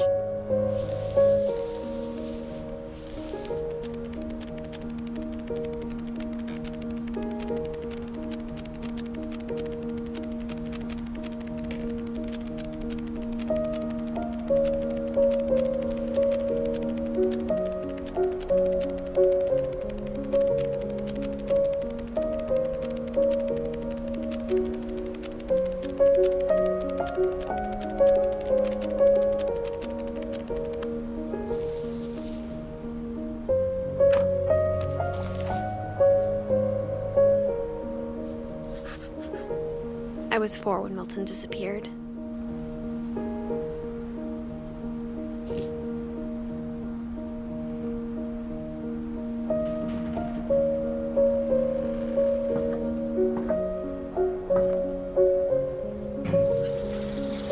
I was 4 when Milton disappeared.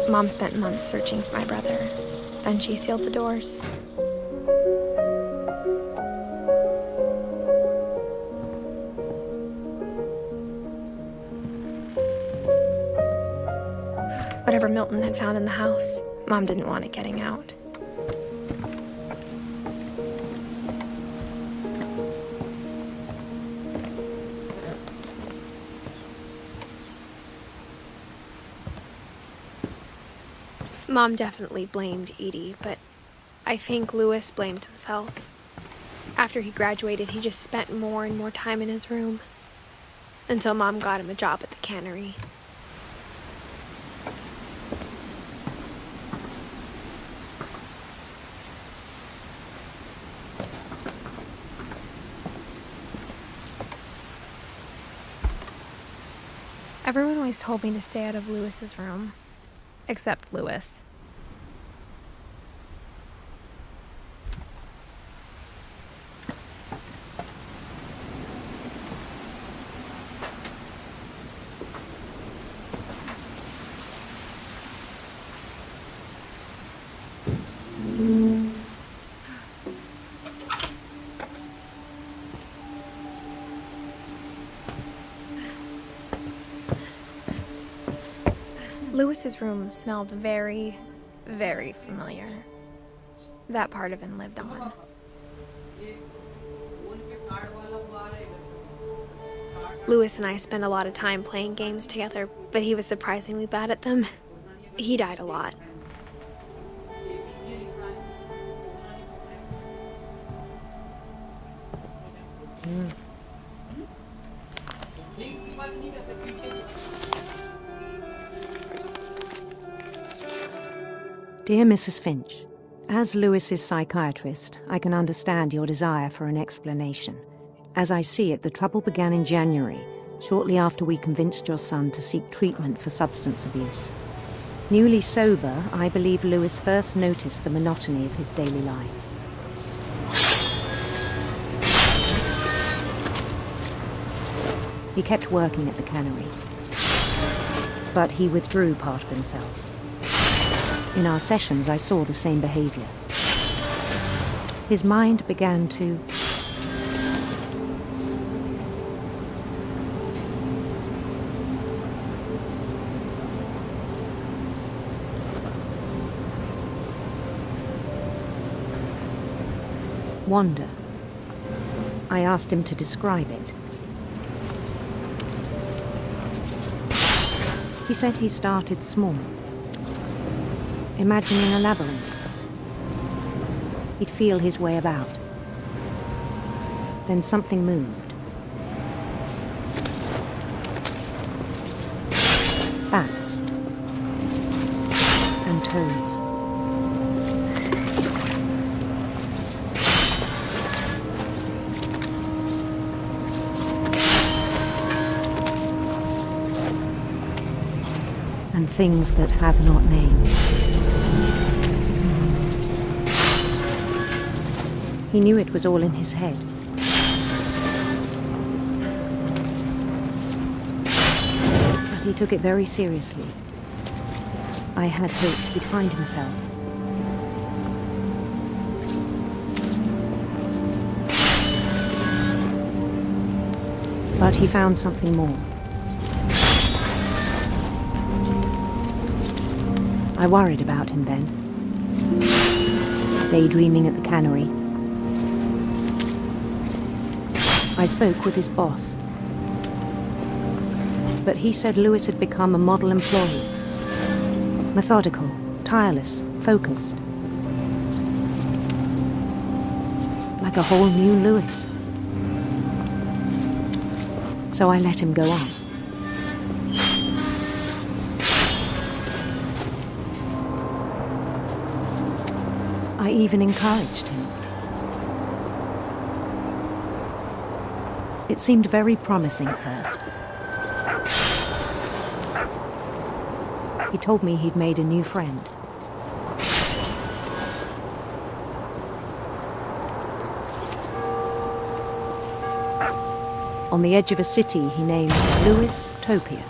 Mom spent months searching for my brother. Then she sealed the doors. Whatever Milton had found in the house, Mom didn't want it getting out. Mom definitely blamed Edie, but I think Louis blamed himself. After he graduated, he just spent more and more time in his room. Until Mom got him a job at the cannery. Everyone always told me to stay out of Lewis's room. Except Lewis. Lewis's room smelled very, very familiar. That part of him lived on. Lewis and I spent a lot of time playing games together, but he was surprisingly bad at them. He died a lot. Dear Mrs. Finch, as Lewis's psychiatrist, I can understand your desire for an explanation. As I see it, the trouble began in January, shortly after we convinced your son to seek treatment for substance abuse. Newly sober, I believe Lewis first noticed the monotony of his daily life. He kept working at the cannery, but he withdrew part of himself. In our sessions, I saw the same behavior. His mind began to wander. I asked him to describe it. He said he started small, imagining a labyrinth. He'd feel his way about. Then something moved. Bats and toads. And things that have not names. He knew it was all in his head. But he took it very seriously. I had hoped he'd find himself. But he found something more. I worried about him then. Daydreaming at the cannery. I spoke with his boss. But he said Lewis had become a model employee. Methodical, tireless, focused. Like a whole new Lewis. So I let him go on. I even encouraged him. It seemed very promising at first. He told me he'd made a new friend. On the edge of a city he named Lewis Topia.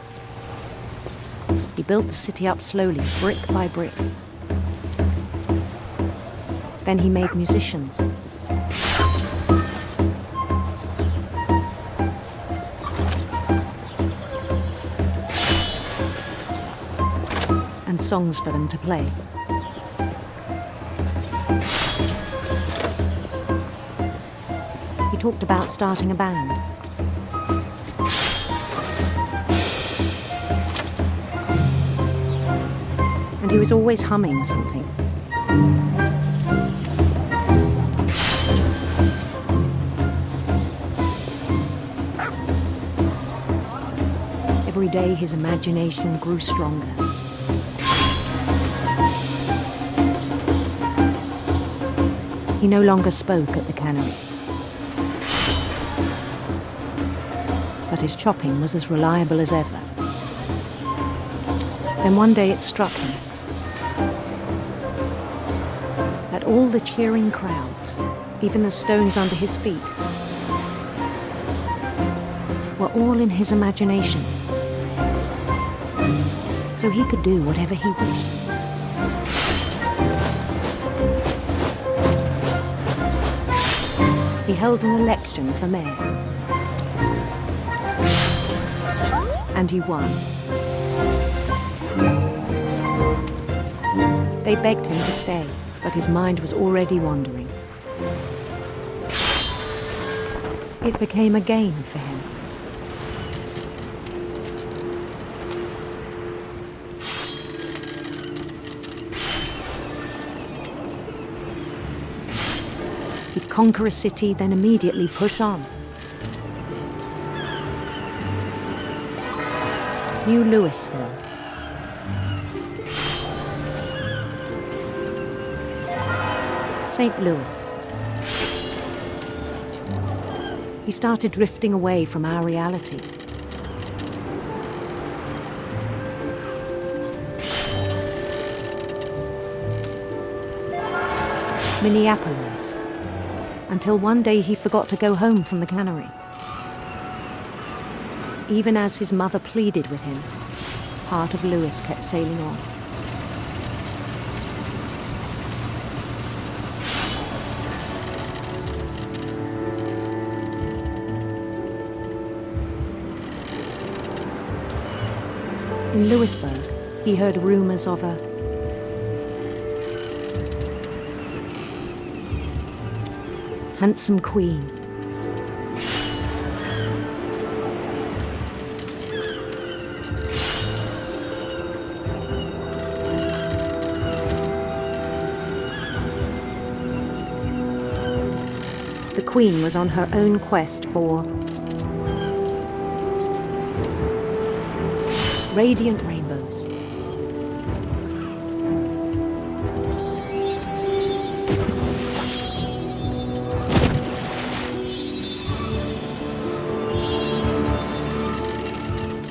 He built the city up slowly, brick by brick. Then he made musicians. And songs for them to play. He talked about starting a band. And he was always humming something. Every day his imagination grew stronger. He no longer spoke at the cannery. But his chopping was as reliable as ever. Then one day it struck him that all the cheering crowds, even the stones under his feet, were all in his imagination. So he could do whatever he wished. He held an election for mayor. And he won. They begged him to stay, but his mind was already wandering. It became a game for him. He'd conquer a city, then immediately push on. New Louisville. St. Louis. He started drifting away from our reality. Minneapolis. Until one day he forgot to go home from the cannery. Even as his mother pleaded with him, part of Louis kept sailing on. In Louisburg, he heard rumors of a handsome queen. The queen was on her own quest for radiant rainbows.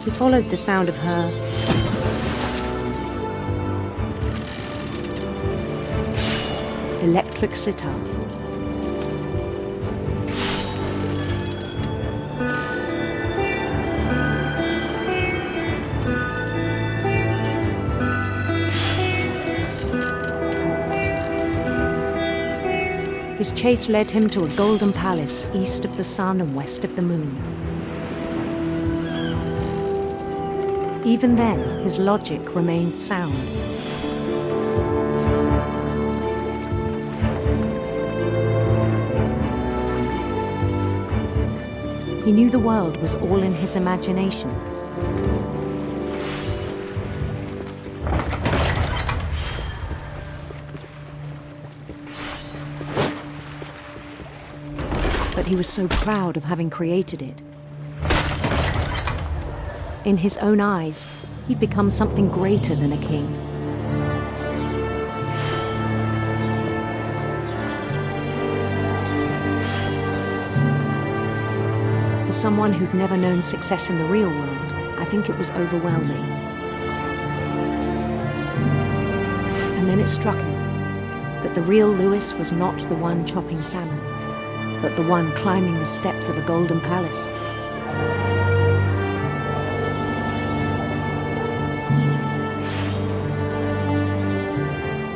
He followed the sound of her electric sitar. His chase led him to a golden palace east of the sun and west of the moon. Even then, his logic remained sound. He knew the world was all in his imagination. But he was so proud of having created it. In his own eyes, he'd become something greater than a king. For someone who'd never known success in the real world, I think it was overwhelming. And then it struck him that the real Louis was not the one chopping salmon, but the one climbing the steps of a golden palace.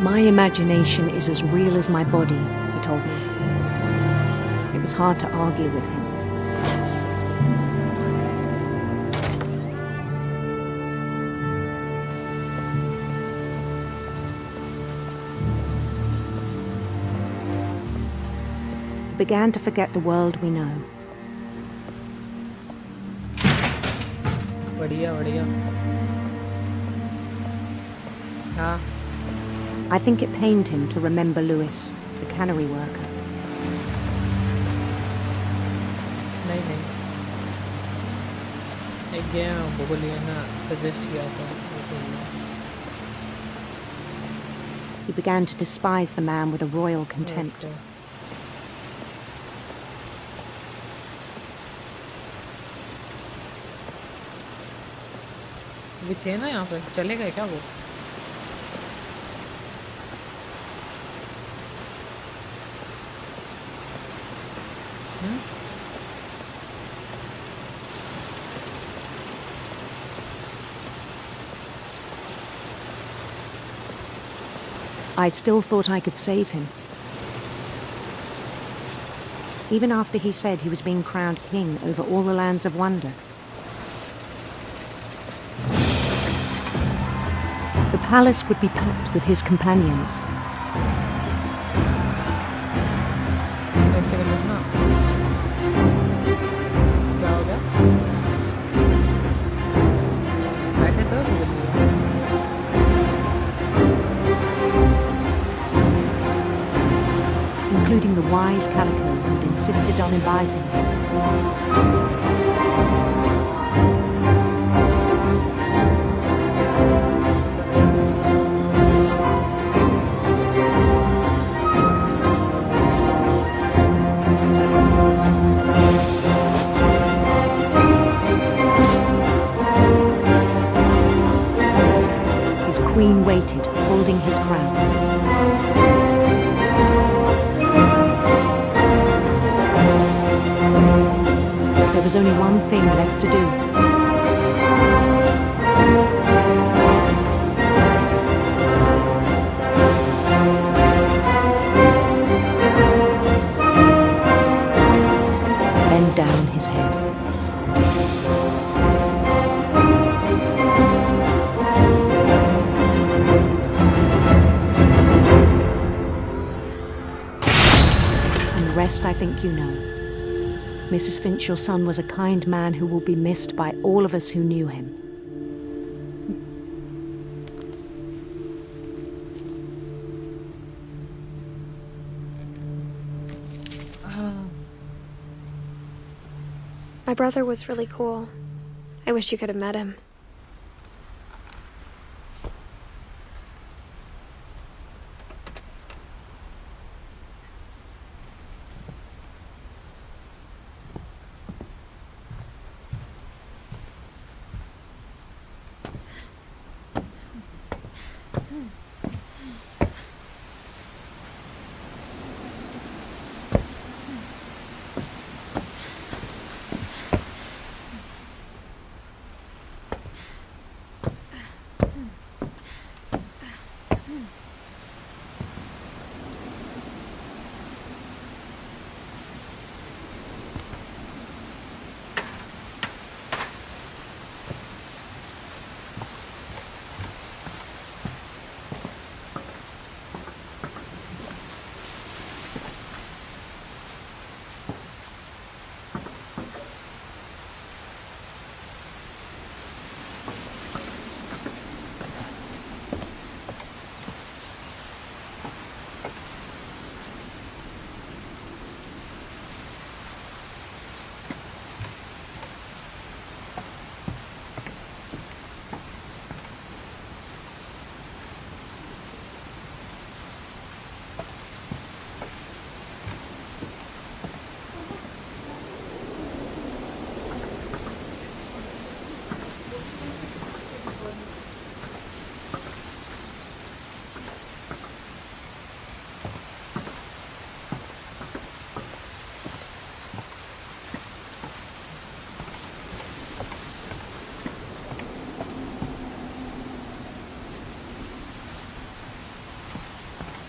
My imagination is as real as my body, he told me. It was hard to argue with him. He began to forget the world we know. बढ़िया बढ़िया. हाँ. I think it pained him to remember Louis, the cannery worker. नहीं नहीं. एक game है बुबलिया ना suggest किया था। He began to despise the man with a royal contempt. भी थे ना यहाँ पे, चले गए क्या वो? I still thought I could save him. Even after he said he was being crowned king over all the lands of wonder. The palace would be packed with his companions. एक सेकंड रुकना। क्या हो गया? बैठे तो बुबलिया। Including the wise Calico who'd insisted on inviting him. His queen waited, holding his crown. There was only one thing left to do. Bend down his head. And the rest I think you know. Mrs. Finch, your son was a kind man who will be missed by all of us who knew him. My brother was really cool. I wish you could have met him.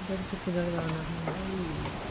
इधर से किधर जाना है भाई?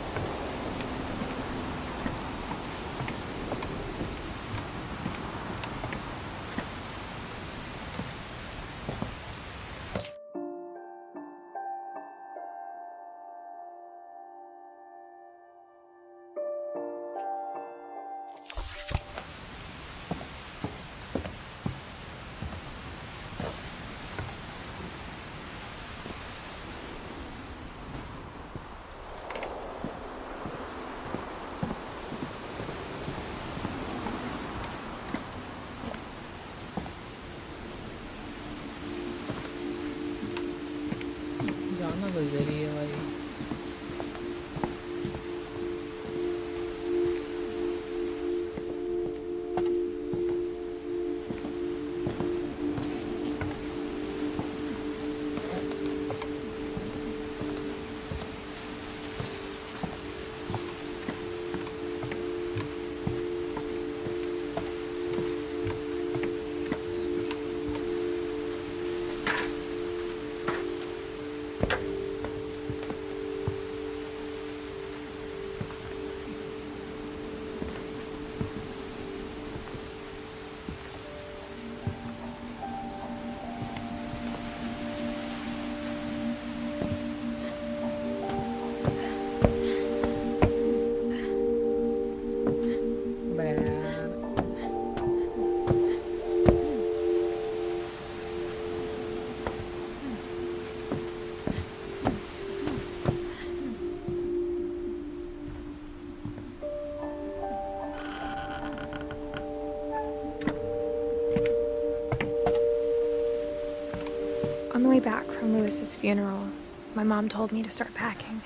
Lewis's funeral, my mom told me to start packing.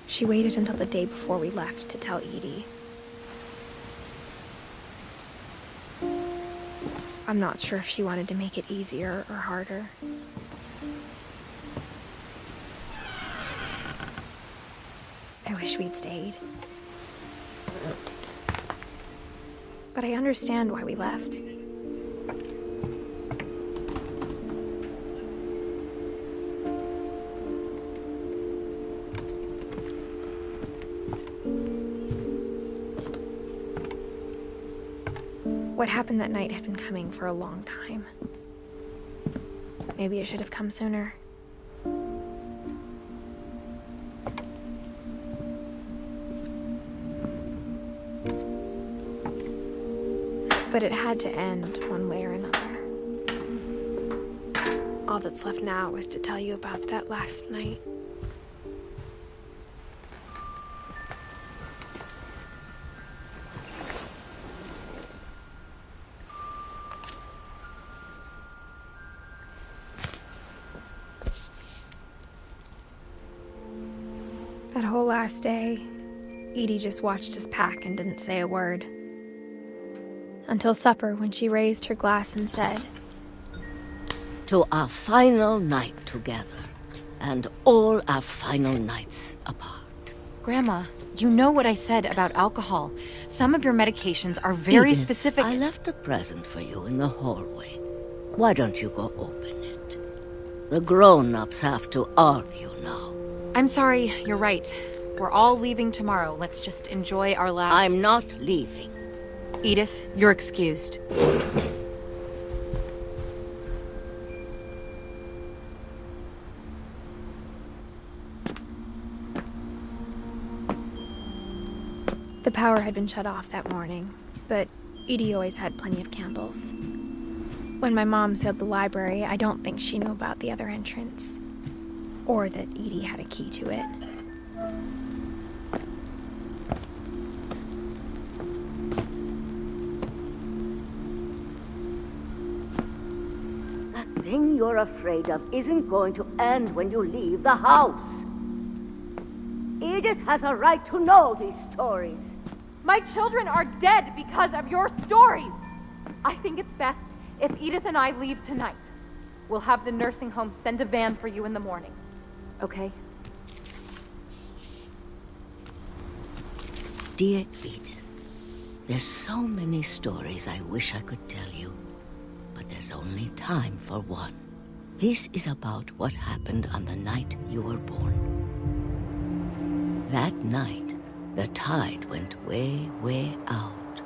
She waited until the day before we left to tell Edie. I'm not sure if she wanted to make it easier or harder. I wish we'd stayed. But I understand why we left. What happened that night had been coming for a long time. Maybe it should have come sooner. But it had to end one way or another. All that's left now is to tell you about that last night. That whole last day, Edie just watched us pack and didn't say a word. Until supper, when she raised her glass and said, "To our final night together, and all our final nights apart." Grandma, you know what I said about alcohol. Some of your medications are very Edith, specific. I left a present for you in the hallway. Why don't you go open it? The grown-ups have to argue now. I'm sorry, you're right. We're all leaving tomorrow. Let's just enjoy our last... I'm not leaving. Edith, you're excused. The power had been shut off that morning, but Edie always had plenty of candles. When my mom sealed the library, I don't think she knew about the other entrance, or that Edie had a key to it. That thing you're afraid of isn't going to end when you leave the house. Edith has a right to know these stories. My children are dead because of your stories. I think it's best if Edith and I leave tonight. We'll have the nursing home send a van for you in the morning. Okay? Dear Edith, there's so many stories I wish I could tell you, but there's only time for one. This is about what happened on the night you were born. That night, the tide went way, way out.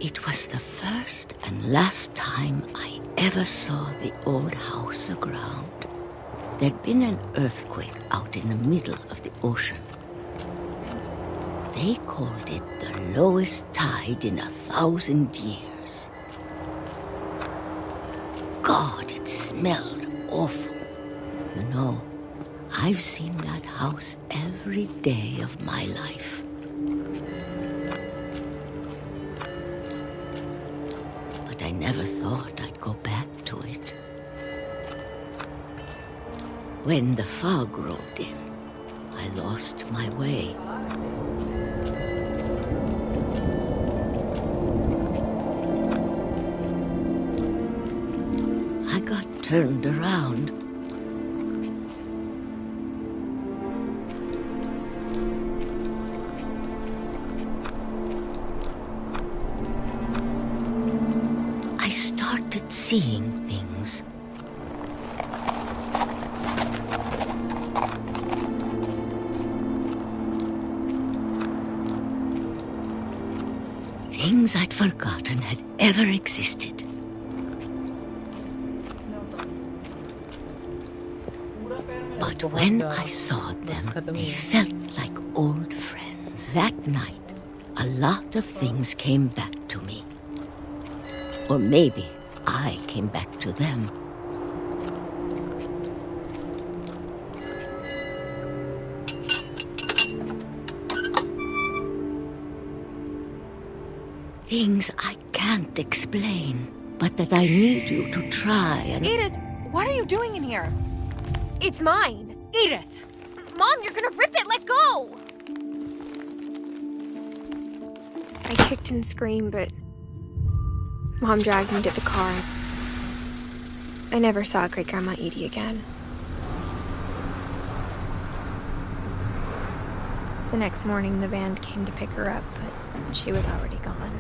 It was the first and last time I ever saw the old house aground. There'd been an earthquake out in the middle of the ocean. They called it the lowest tide in 1,000 years. God, it smelled awful. You know, I've seen that house every day of my life. But I never thought I'd go back to it. When the fog rolled in, I lost my way. I got turned around. I started seeing things. Things I'd forgotten had ever existed. But when I saw them, they felt like old friends. That night, a lot of things came back to me. Or maybe I came back to them. things I can't explain, but that I need you to try and... Edith, what are you doing in here? It's mine. Edith! Mom, you're gonna rip it! Let go! I kicked and screamed, but Mom dragged me to the car. I never saw Great-Grandma Edie again. The next morning, the van came to pick her up, but she was already gone.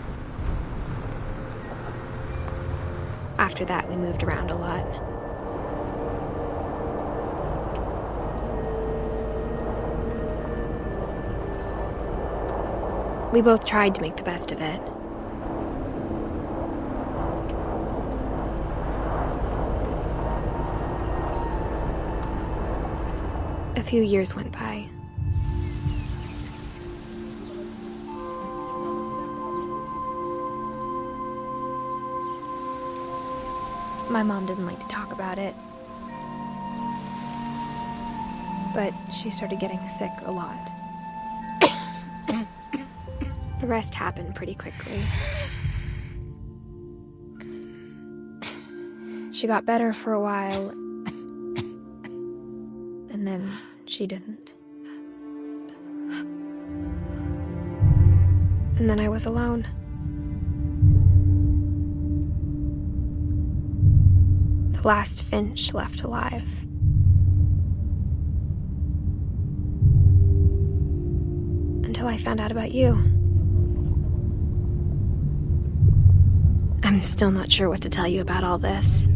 After that, we moved around a lot. We both tried to make the best of it. A few years went by. My mom didn't like to talk about it. But she started getting sick a lot. The rest happened pretty quickly. She got better for a while, and then she didn't. And then I was alone. The last Finch left alive. Until I found out about you. I'm still not sure what to tell you about all this.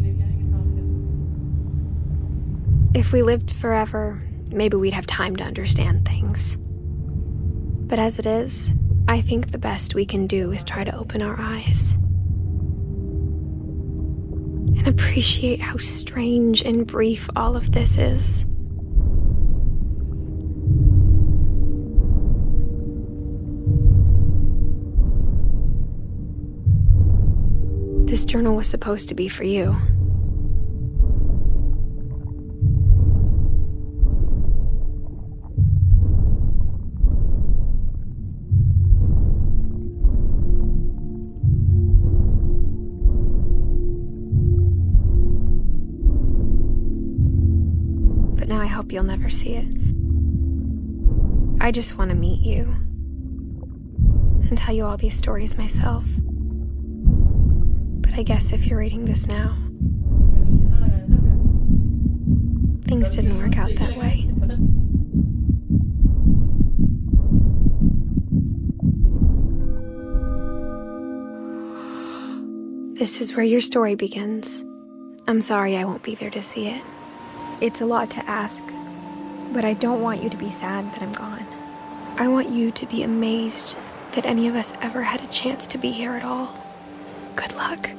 If we lived forever, maybe we'd have time to understand things. But as it is, I think the best we can do is try to open our eyes. And appreciate how strange and brief all of this is. This journal was supposed to be for you. But now I hope you'll never see it. I just want to meet you and tell you all these stories myself. I guess if you're reading this now, things didn't work out that way. This is where your story begins. I'm sorry I won't be there to see it. It's a lot to ask, but I don't want you to be sad that I'm gone. I want you to be amazed that any of us ever had a chance to be here at all. Good luck.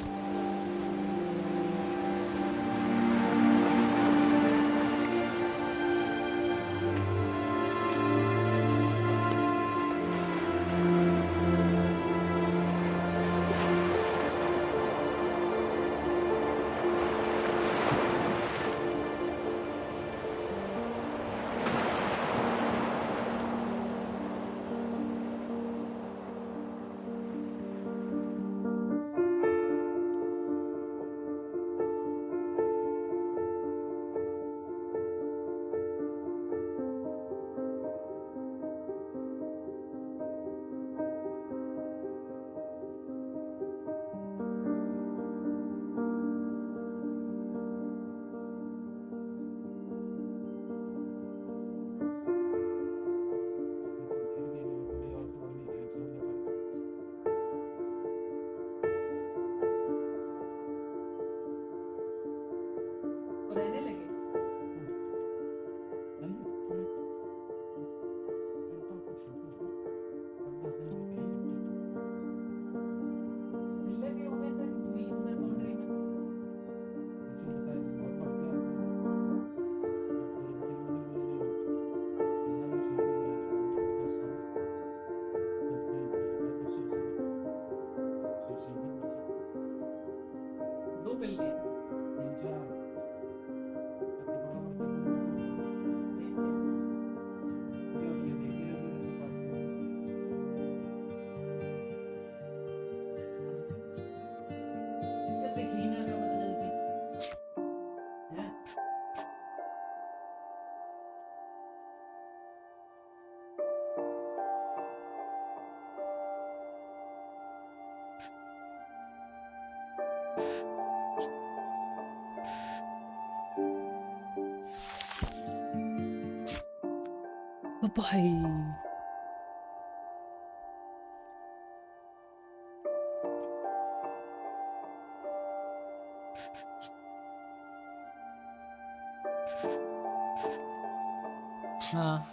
भाई हाँ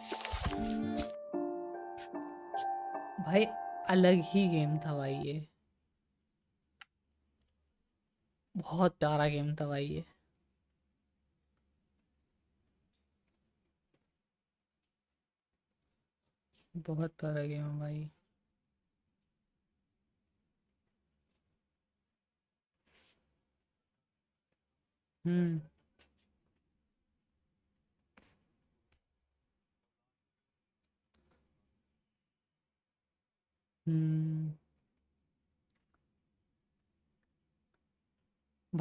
भाई अलग ही game था भाई ये बहुत प्यारा game था भाई ये बहुत प्यारा गेम है भाई हम्म हम्म